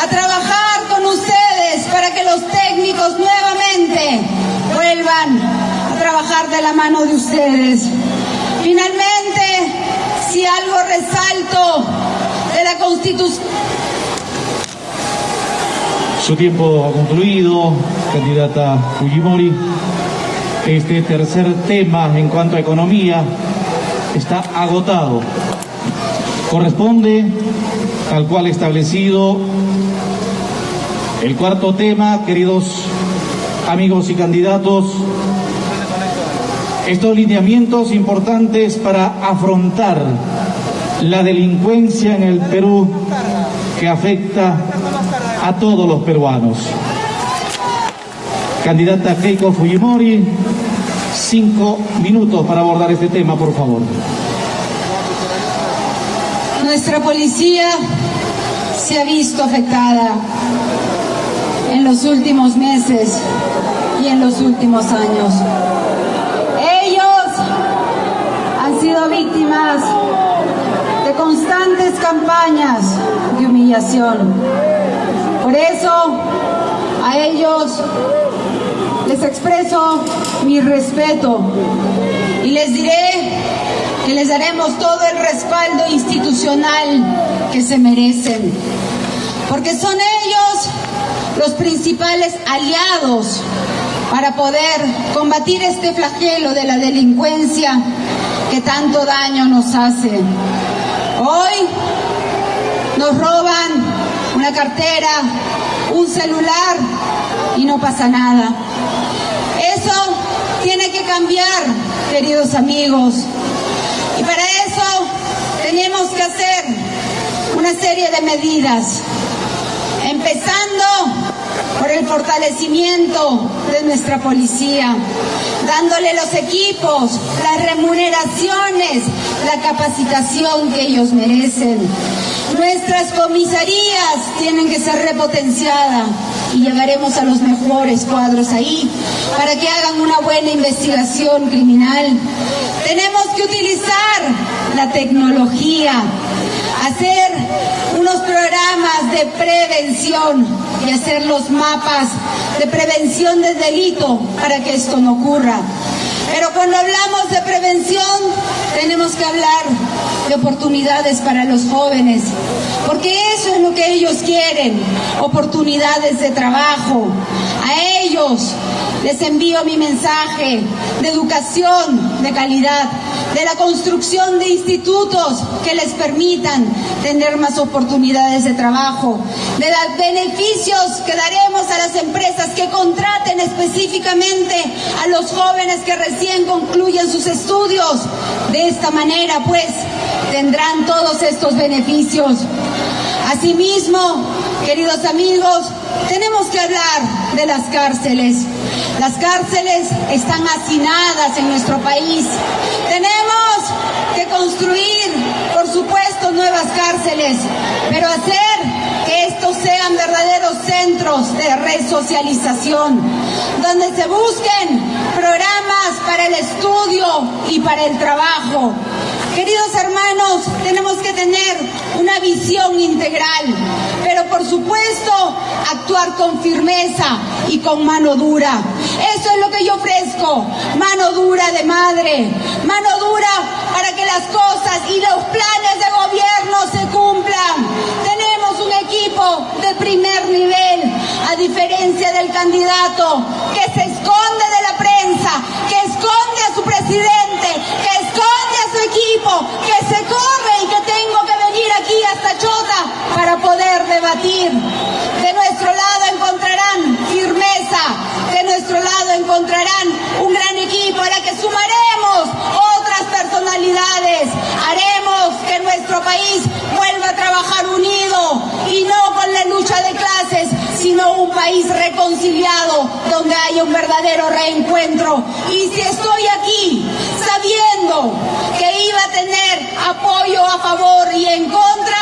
a trabajar con ustedes para que los técnicos nuevamente vuelvan a trabajar de la mano de ustedes. Finalmente, si algo resalto de la Constitución. Su tiempo ha concluido, candidata Fujimori. Este tercer tema en cuanto a economía está agotado. Corresponde, tal cual establecido, el cuarto tema, queridos amigos y candidatos. Estos lineamientos importantes para afrontar la delincuencia en el Perú que afecta a todos los peruanos. Candidata Keiko Fujimori, 5 minutos para abordar este tema, por favor. Nuestra policía se ha visto afectada en los últimos meses y en los últimos años. Ellos han sido víctimas de constantes campañas de humillación. Por eso, a ellos les expreso mi respeto y les diré que les daremos todo el respaldo institucional que se merecen, porque son ellos los principales aliados para poder combatir este flagelo de la delincuencia que tanto daño nos hace. Hoy nos roban una cartera, un celular y no pasa nada. Eso tiene que cambiar, queridos amigos. Y para eso tenemos que hacer una serie de medidas, empezando por el fortalecimiento de nuestra policía, dándole los equipos, las remuneraciones, la capacitación que ellos merecen. Nuestras comisarías tienen que ser repotenciadas y llevaremos a los mejores cuadros ahí para que hagan una buena investigación criminal. Tenemos que utilizar la tecnología, hacer unos programas de prevención y hacer los mapas de prevención del delito para que esto no ocurra. Pero cuando hablamos de prevención, tenemos que hablar de oportunidades para los jóvenes, porque eso es lo que ellos quieren, oportunidades de trabajo. A ellos les envío mi mensaje de educación de calidad, de la construcción de institutos que les permitan tener más oportunidades de trabajo, de los beneficios que daremos a las empresas que contraten específicamente a los jóvenes que recién concluyen sus estudios. De esta manera, pues, tendrán todos estos beneficios. Asimismo, queridos amigos, tenemos que hablar de las cárceles. Las cárceles están hacinadas en nuestro país. Tenemos que construir, por supuesto, nuevas cárceles, pero hacer que estos sean verdaderos centros de resocialización, donde se busquen programas para el estudio y para el trabajo. Queridos hermanos, tenemos que tener una visión integral, pero por supuesto actuar con firmeza y con mano dura. Eso es lo que yo ofrezco, mano dura de madre, mano dura para que las cosas y los planes de gobierno se cumplan. Tenemos un equipo de primer nivel, a diferencia del candidato que se esconde de la prensa, que esconde a su presidente, que esconde a su equipo, que se corre y que tengo que venir aquí hasta Chota para poder debatir. De nuestro lado encontrarán firmeza, de nuestro lado encontrarán un gran equipo a la que sumaremos otras personalidades. Haremos que nuestro país vuelva a trabajar unido y no con la lucha de clases, sino un país reconciliado donde haya un verdadero reencuentro. Y si estoy aquí sabiendo que iba a tener apoyo a favor y en contra,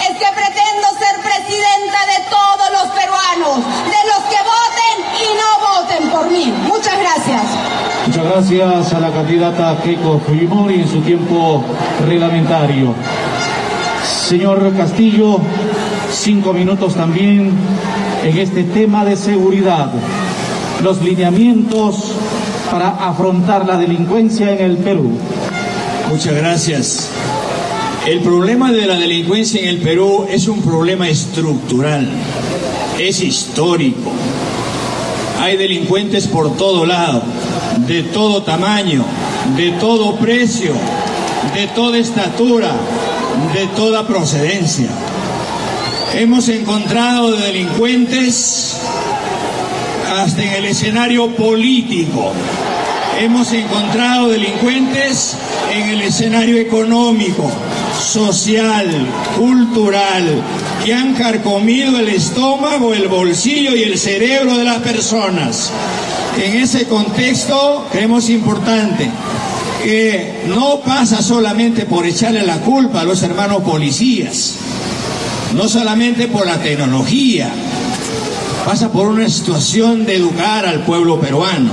es que pretendo ser presidenta de todos los peruanos, de los que voten y no voten por mí. Muchas gracias. Muchas gracias a la candidata Keiko Fujimori en su tiempo reglamentario. Señor Castillo, 5 minutos también en este tema de seguridad. Los lineamientos para afrontar la delincuencia en el Perú. Muchas gracias. El problema de la delincuencia en el Perú es un problema estructural, es histórico. Hay delincuentes por todo lado, de todo tamaño, de todo precio, de toda estatura, de toda procedencia. Hemos encontrado delincuentes hasta en el escenario político. Hemos encontrado delincuentes en el escenario económico, social, cultural, que han carcomido el estómago, el bolsillo y el cerebro de las personas. En ese contexto creemos importante que no pasa solamente por echarle la culpa a los hermanos policías, no solamente por la tecnología, pasa por una situación de educar al pueblo peruano.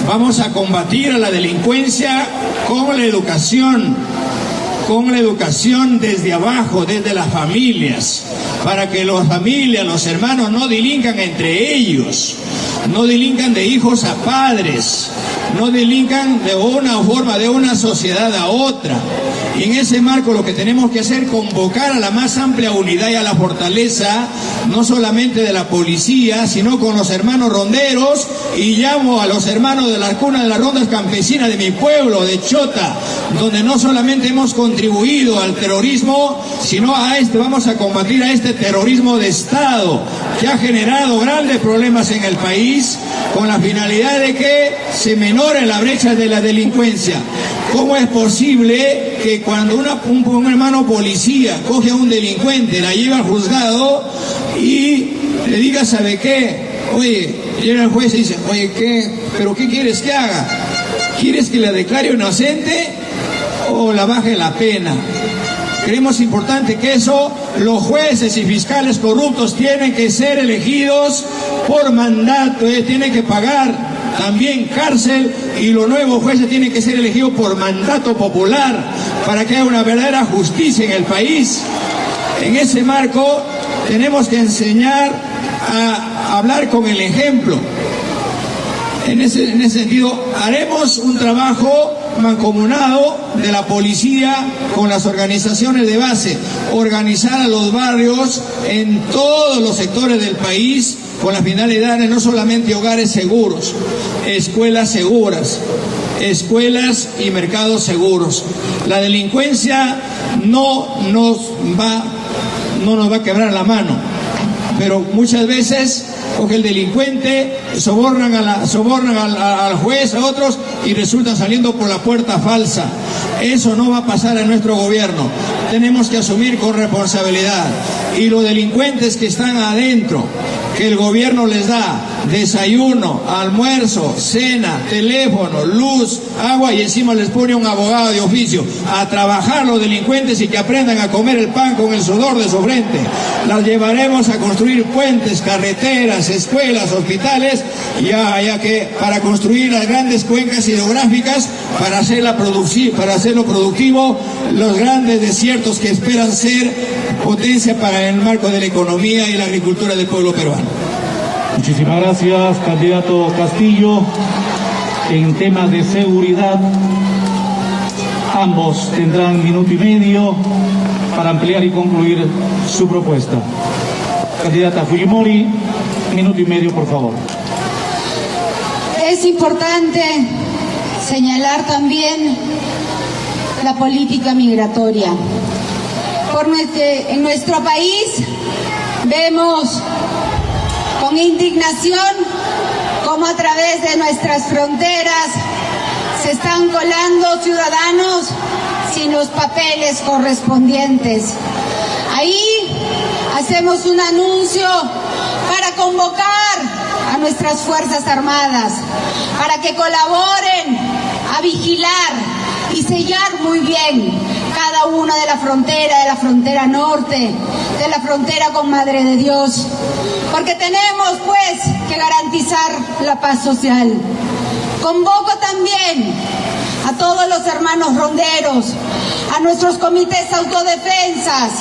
Vamos a combatir a la delincuencia con la educación desde abajo, desde las familias, para que las familias, los hermanos no delincan entre ellos, no delincan de hijos a padres, no delincan de una forma, de una sociedad a otra. Y en ese marco lo que tenemos que hacer es convocar a la más amplia unidad y a la fortaleza, no solamente de la policía, sino con los hermanos ronderos, y llamo a los hermanos de la cuna de las rondas campesinas de mi pueblo, de Chota, donde no solamente hemos contribuido al terrorismo, sino vamos a combatir a este terrorismo de Estado, que ha generado grandes problemas en el país, con la finalidad de que se menore la brecha de la delincuencia. ¿Cómo es posible que cuando un hermano policía coge a un delincuente, la lleva al juzgado y le diga, ¿sabe qué? Oye, llega el juez y dice, oye, ¿pero qué quieres que haga? ¿Quieres que la declare inocente o la baje la pena? Creemos importante que eso, los jueces y fiscales corruptos tienen que ser elegidos por mandato, tienen que pagar también cárcel, y los nuevos jueces tienen que ser elegidos por mandato popular para que haya una verdadera justicia en el país. En ese marco tenemos que enseñar a hablar con el ejemplo. En ese sentido, haremos un trabajo mancomunado de la policía con las organizaciones de base, organizar a los barrios en todos los sectores del país con la finalidad de no solamente hogares seguros, escuelas seguras, escuelas y mercados seguros. La delincuencia no nos va a quebrar la mano, pero muchas veces coge el delincuente, sobornan al juez, a otros, y resultan saliendo por la puerta falsa. Eso no va a pasar en nuestro gobierno. Tenemos que asumir con responsabilidad. Y los delincuentes que están adentro, que el gobierno les da desayuno, almuerzo, cena, teléfono, luz, agua, y encima les pone un abogado de oficio a trabajar los delincuentes y que aprendan a comer el pan con el sudor de su frente. Las llevaremos a construir puentes, carreteras, escuelas, hospitales, ya que para construir las grandes cuencas hidrográficas, para hacerlo productivo, los grandes desiertos que esperan ser potencia para el marco de la economía y la agricultura del pueblo peruano. Muchísimas gracias, candidato Castillo. En temas de seguridad, ambos tendrán 1 minuto y medio para ampliar y concluir su propuesta. Candidata Fujimori, 1 minuto y medio, por favor. Es importante señalar también la política migratoria. En nuestro país vemos con indignación cómo a través de nuestras fronteras se están colando ciudadanos sin los papeles correspondientes. Ahí hacemos un anuncio para convocar a nuestras Fuerzas Armadas para que colaboren a vigilar y sellar muy bien cada una de la frontera norte, de la frontera con Madre de Dios, porque tenemos pues que garantizar la paz social. Convoco también a todos los hermanos ronderos, a nuestros comités autodefensas,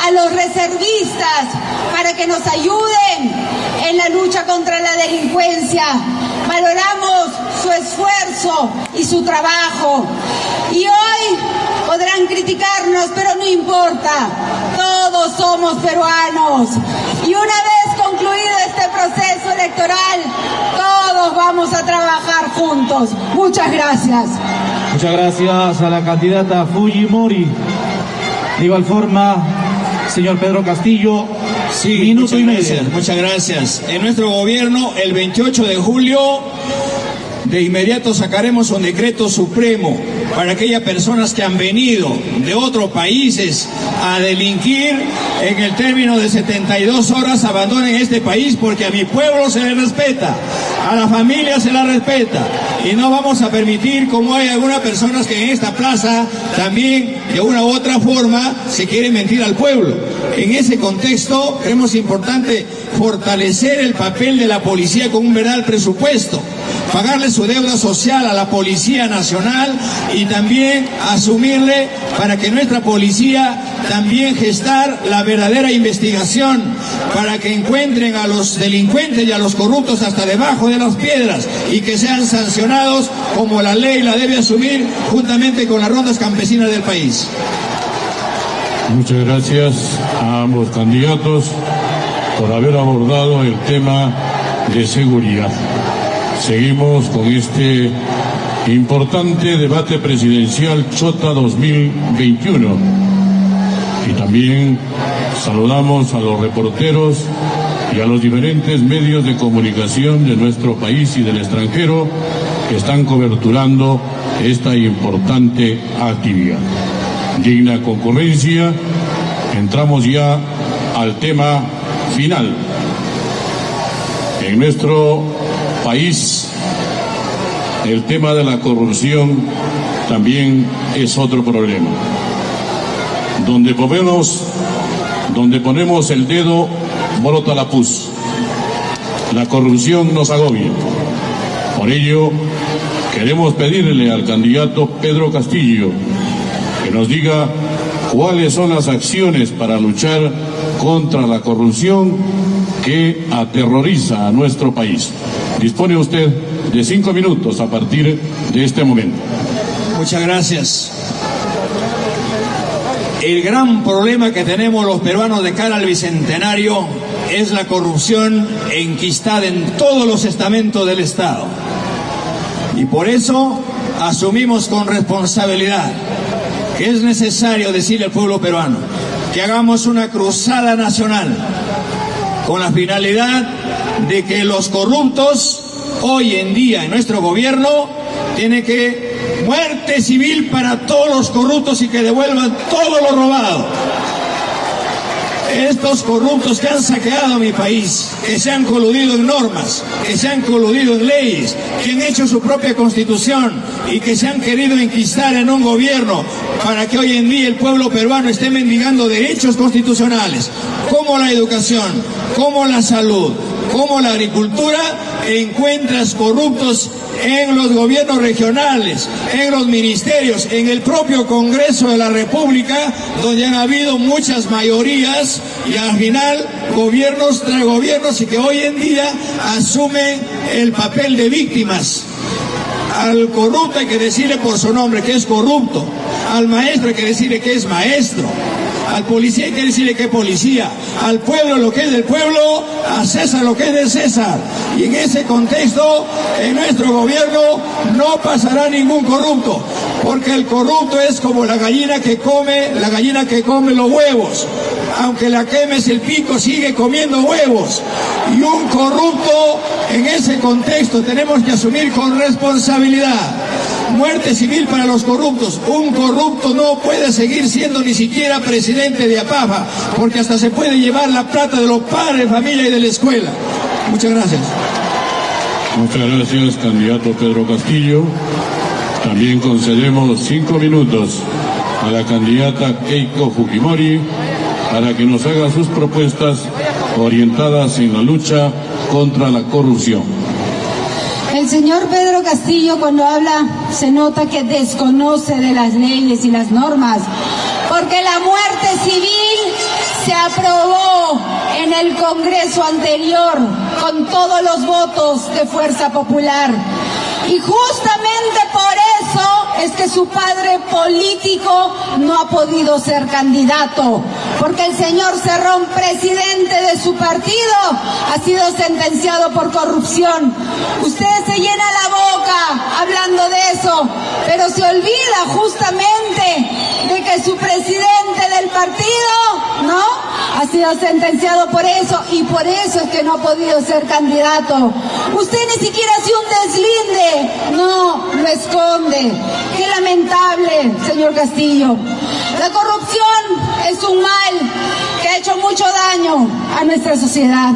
a los reservistas, para que nos ayuden en la lucha contra la delincuencia. Valoramos su esfuerzo y su trabajo. Y hoy podrán criticarnos, pero no importa. Todos somos peruanos. Y una vez concluido este proceso electoral, todos vamos a trabajar juntos. Muchas gracias. Muchas gracias a la candidata Fujimori. De igual forma, señor Pedro Castillo, sí, 1 minuto y medio. Muchas gracias. En nuestro gobierno, el 28 de julio, de inmediato sacaremos un decreto supremo para aquellas personas que han venido de otros países a delinquir. En el término de 72 horas abandonen este país, porque a mi pueblo se le respeta, a la familia se la respeta, y no vamos a permitir, como hay algunas personas que en esta plaza también de una u otra forma se quieren mentir al pueblo. En ese contexto creemos importante fortalecer el papel de la policía con un verdadero presupuesto, pagarle su deuda social a la Policía Nacional y también asumirle para que nuestra policía también gestar la verdadera investigación, para que encuentren a los delincuentes y a los corruptos hasta debajo de las piedras y que sean sancionados como la ley la debe asumir, juntamente con las rondas campesinas del país. Muchas gracias a ambos candidatos por haber abordado el tema de seguridad. Seguimos con este importante debate presidencial Chota 2021. Y también saludamos a los reporteros y a los diferentes medios de comunicación de nuestro país y del extranjero que están coberturando esta importante actividad. Digna concurrencia, entramos ya al tema final. En nuestro país, el tema de la corrupción también es otro problema. Donde ponemos el dedo, brota la pus. La corrupción nos agobia. Por ello, queremos pedirle al candidato Pedro Castillo que nos diga cuáles son las acciones para luchar contra la corrupción que aterroriza a nuestro país. Dispone usted de 5 minutos a partir de este momento. Muchas gracias. El gran problema que tenemos los peruanos de cara al Bicentenario es la corrupción enquistada en todos los estamentos del Estado. Y por eso asumimos con responsabilidad que es necesario decirle al pueblo peruano que hagamos una cruzada nacional con la finalidad de que los corruptos hoy en día en nuestro gobierno tienen que muerte civil para todos los corruptos y que devuelvan todo lo robado. Estos corruptos que han saqueado mi país, que se han coludido en normas, que se han coludido en leyes, que han hecho su propia constitución y que se han querido enquistar en un gobierno para que hoy en día el pueblo peruano esté mendigando derechos constitucionales, como la educación, como la salud, como la agricultura, encuentras corruptos en los gobiernos regionales, en los ministerios, en el propio Congreso de la República, donde han habido muchas mayorías y al final gobiernos tras gobiernos y que hoy en día asumen el papel de víctimas. Al corrupto hay que decirle por su nombre que es corrupto, al maestro hay que decirle que es maestro, al policía hay que decirle que es policía, al pueblo lo que es del pueblo, a César lo que es de César. Y en ese contexto, en nuestro gobierno no pasará ningún corrupto, porque el corrupto es como la gallina que come los huevos. Aunque la quemes el pico, sigue comiendo huevos. Y un corrupto, en ese contexto, tenemos que asumir con responsabilidad. Muerte civil para los corruptos. Un corrupto no puede seguir siendo ni siquiera presidente de APAFA, porque hasta se puede llevar la plata de los padres de familia y de la escuela. Muchas gracias. Muchas gracias, candidato Pedro Castillo. También concedemos 5 minutos a la candidata Keiko Fujimori para que nos haga sus propuestas orientadas en la lucha contra la corrupción. El señor Pedro Castillo, cuando habla, se nota que desconoce de las leyes y las normas, porque la muerte civil se aprobó en el Congreso anterior con todos los votos de Fuerza Popular. Y justamente por eso es que su padre político no ha podido ser candidato, porque el señor Cerrón, presidente de su partido, ha sido sentenciado por corrupción. Usted se llena la boca hablando de eso, pero se olvida justamente de que su presidente del partido, ¿no?, ha sido sentenciado por eso, y por eso es que no ha podido ser candidato. Usted ni siquiera hace un deslinde, no, lo esconde. Qué lamentable, señor Castillo. La corrupción es un mal que ha hecho mucho daño a nuestra sociedad.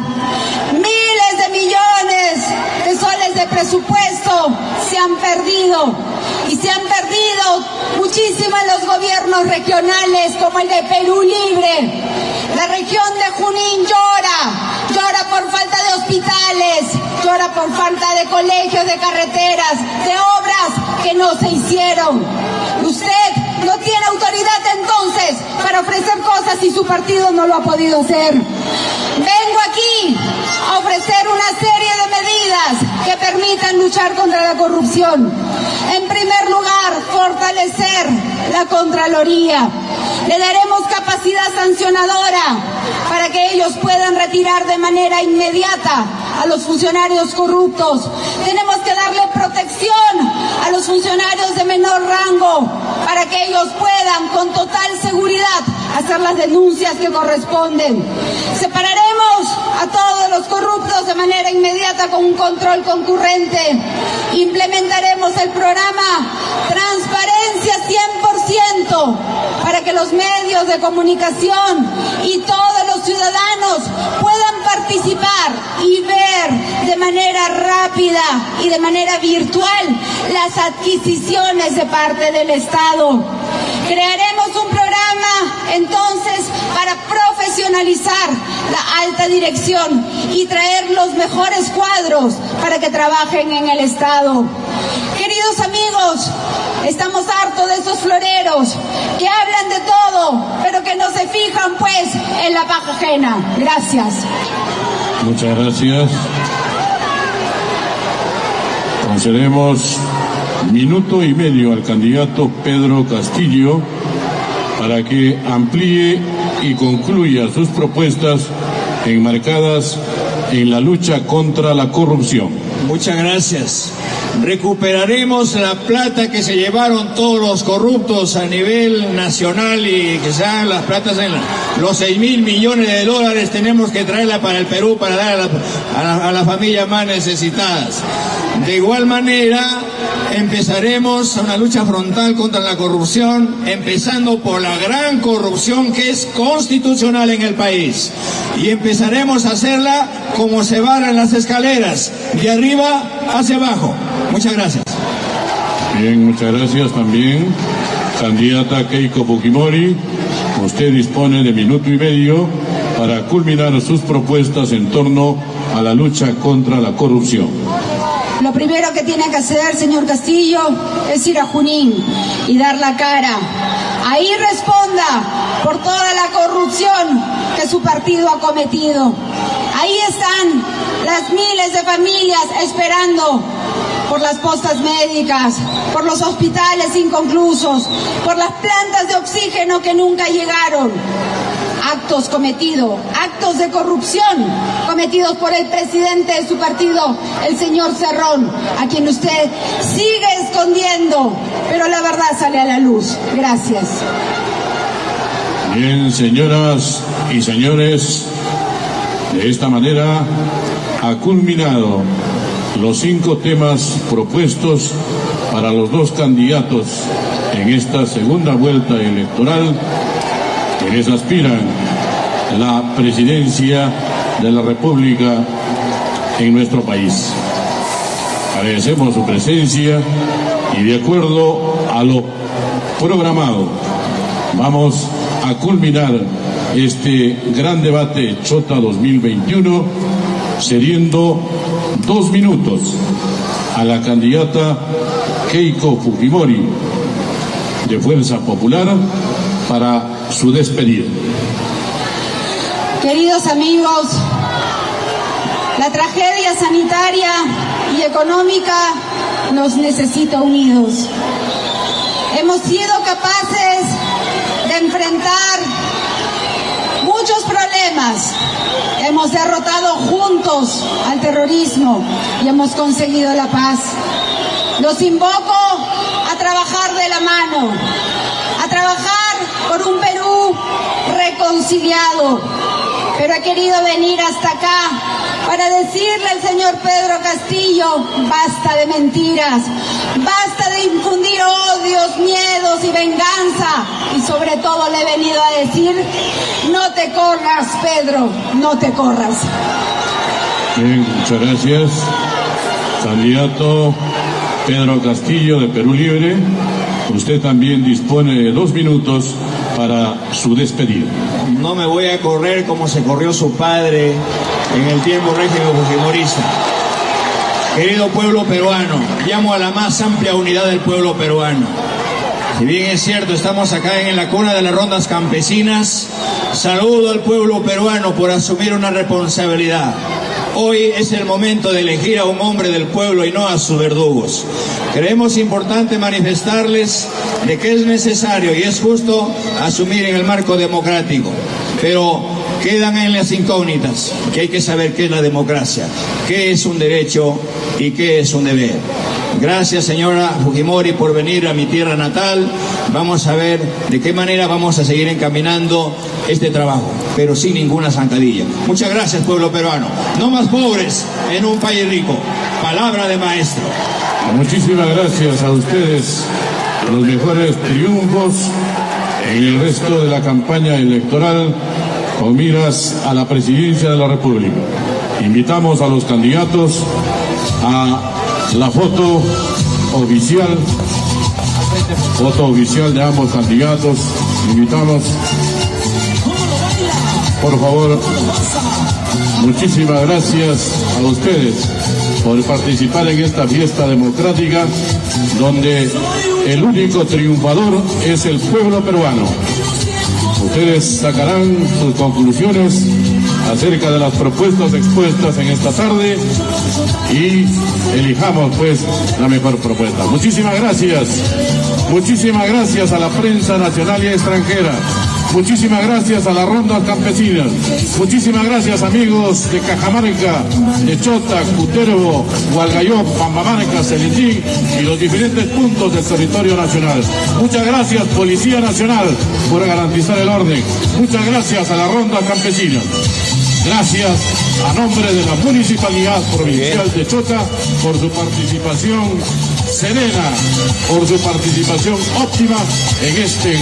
Miles de millones de soles de presupuesto se han perdido, y se han perdido muchísimo en los gobiernos regionales, como el de Perú Libre. La región de Junín llora por falta de hospitales, llora por falta de colegios, de carreteras, de obras que no se hicieron. Usted no tiene autoridad entonces para ofrecer cosas y su partido no lo ha podido hacer. Vengo aquí a ofrecer una serie de medidas que permitan luchar contra la corrupción. En primer lugar, fortalecer la Contraloría. Le daremos capacidad sancionadora para que ellos puedan retirar de manera inmediata a los funcionarios corruptos. Tenemos que darle protección a los funcionarios de menor rango para que ellos puedan con total seguridad hacer las denuncias que corresponden. Separaremos a todos los corruptos de manera inmediata con un control concurrente. Implementaremos el programa Transparencia 100% para que los medios de comunicación y todos los ciudadanos puedan participar y ver rápida y de manera virtual las adquisiciones de parte del Estado. Crearemos un programa entonces para profesionalizar la alta dirección y traer los mejores cuadros para que trabajen en el Estado. Queridos amigos, estamos hartos de esos floreros que hablan de todo, pero que no se fijan pues en la paja ajena. Gracias. Muchas gracias. Concedemos minuto y medio al candidato Pedro Castillo para que amplíe y concluya sus propuestas enmarcadas en la lucha contra la corrupción. Muchas gracias. Recuperaremos la plata que se llevaron todos los corruptos a nivel nacional y que sean las platas en los 6.000 millones de dólares. Tenemos que traerla para el Perú para dar a las familias más necesitadas. De igual manera, empezaremos una lucha frontal contra la corrupción, empezando por la gran corrupción que es constitucional en el país. Y empezaremos a hacerla como se barran las escaleras, de arriba hacia abajo. Muchas gracias. Bien, muchas gracias también. Candidata Keiko Fujimori, usted dispone de minuto y medio para culminar sus propuestas en torno a la lucha contra la corrupción. Lo primero que tiene que hacer, señor Castillo, es ir a Junín y dar la cara. Ahí responda por toda la corrupción que su partido ha cometido. Ahí están las miles de familias esperando por las postas médicas, por los hospitales inconclusos, por las plantas de oxígeno que nunca llegaron. Actos cometidos, actos de corrupción cometidos por el presidente de su partido, el señor Cerrón, a quien usted sigue escondiendo, pero la verdad sale a la luz. Gracias. Bien, señoras y señores, de esta manera ha culminado los 5 temas propuestos para los 2 candidatos en esta segunda vuelta electoral, quienes aspiran a la presidencia de la República en nuestro país. Agradecemos su presencia y de acuerdo a lo programado, vamos a culminar este gran debate Chota 2021 cediendo 2 minutos a la candidata Keiko Fujimori de Fuerza Popular para su despedida. Queridos amigos, la tragedia sanitaria y económica nos necesita unidos. Hemos sido capaces de enfrentar muchos problemas. Hemos derrotado juntos al terrorismo y hemos conseguido la paz. Los invoco a trabajar de la mano, a trabajar por un Perú reconciliado. Pero he querido venir hasta acá para decirle al señor Pedro Castillo, basta de mentiras, basta de infundir odios, miedos y venganza. Y sobre todo le he venido a decir, no te corras, Pedro, no te corras. Bien, muchas gracias. Candidato Pedro Castillo de Perú Libre, usted también dispone de 2 minutos para su despedida. No me voy a correr como se corrió su padre en el tiempo régimen fujimorista. Querido pueblo peruano, llamo a la más amplia unidad del pueblo peruano. Si bien es cierto, estamos acá en la cuna de las rondas campesinas, saludo al pueblo peruano por asumir una responsabilidad. Hoy es el momento de elegir a un hombre del pueblo y no a sus verdugos. Creemos importante manifestarles de que es necesario y es justo asumir en el marco democrático, pero quedan en las incógnitas, que hay que saber qué es la democracia, qué es un derecho y qué es un deber. Gracias, señora Fujimori, por venir a mi tierra natal. Vamos a ver de qué manera vamos a seguir encaminando este trabajo, pero sin ninguna zancadilla. Muchas gracias, pueblo peruano. No más pobres en un país rico. Palabra de maestro. Muchísimas gracias a ustedes. Los mejores triunfos en el resto de la campaña electoral con miras a la presidencia de la República. Invitamos a los candidatos a la foto oficial de ambos candidatos. Invitamos, por favor. Muchísimas gracias a ustedes por participar en esta fiesta democrática donde el único triunfador es el pueblo peruano. Ustedes sacarán sus conclusiones acerca de las propuestas expuestas en esta tarde y elijamos pues la mejor propuesta. Muchísimas gracias. Muchísimas gracias a la prensa nacional y extranjera. Muchísimas gracias a las rondas campesinas. Muchísimas gracias, amigos de Cajamarca, de Chota, Cutervo, Hualgayoc, Pambamarca, Celitín y los diferentes puntos del territorio nacional. Muchas gracias, Policía Nacional, por garantizar el orden. Muchas gracias a las rondas campesinas. Gracias a nombre de la Municipalidad Provincial de Chota por su participación serena, por su participación óptima en este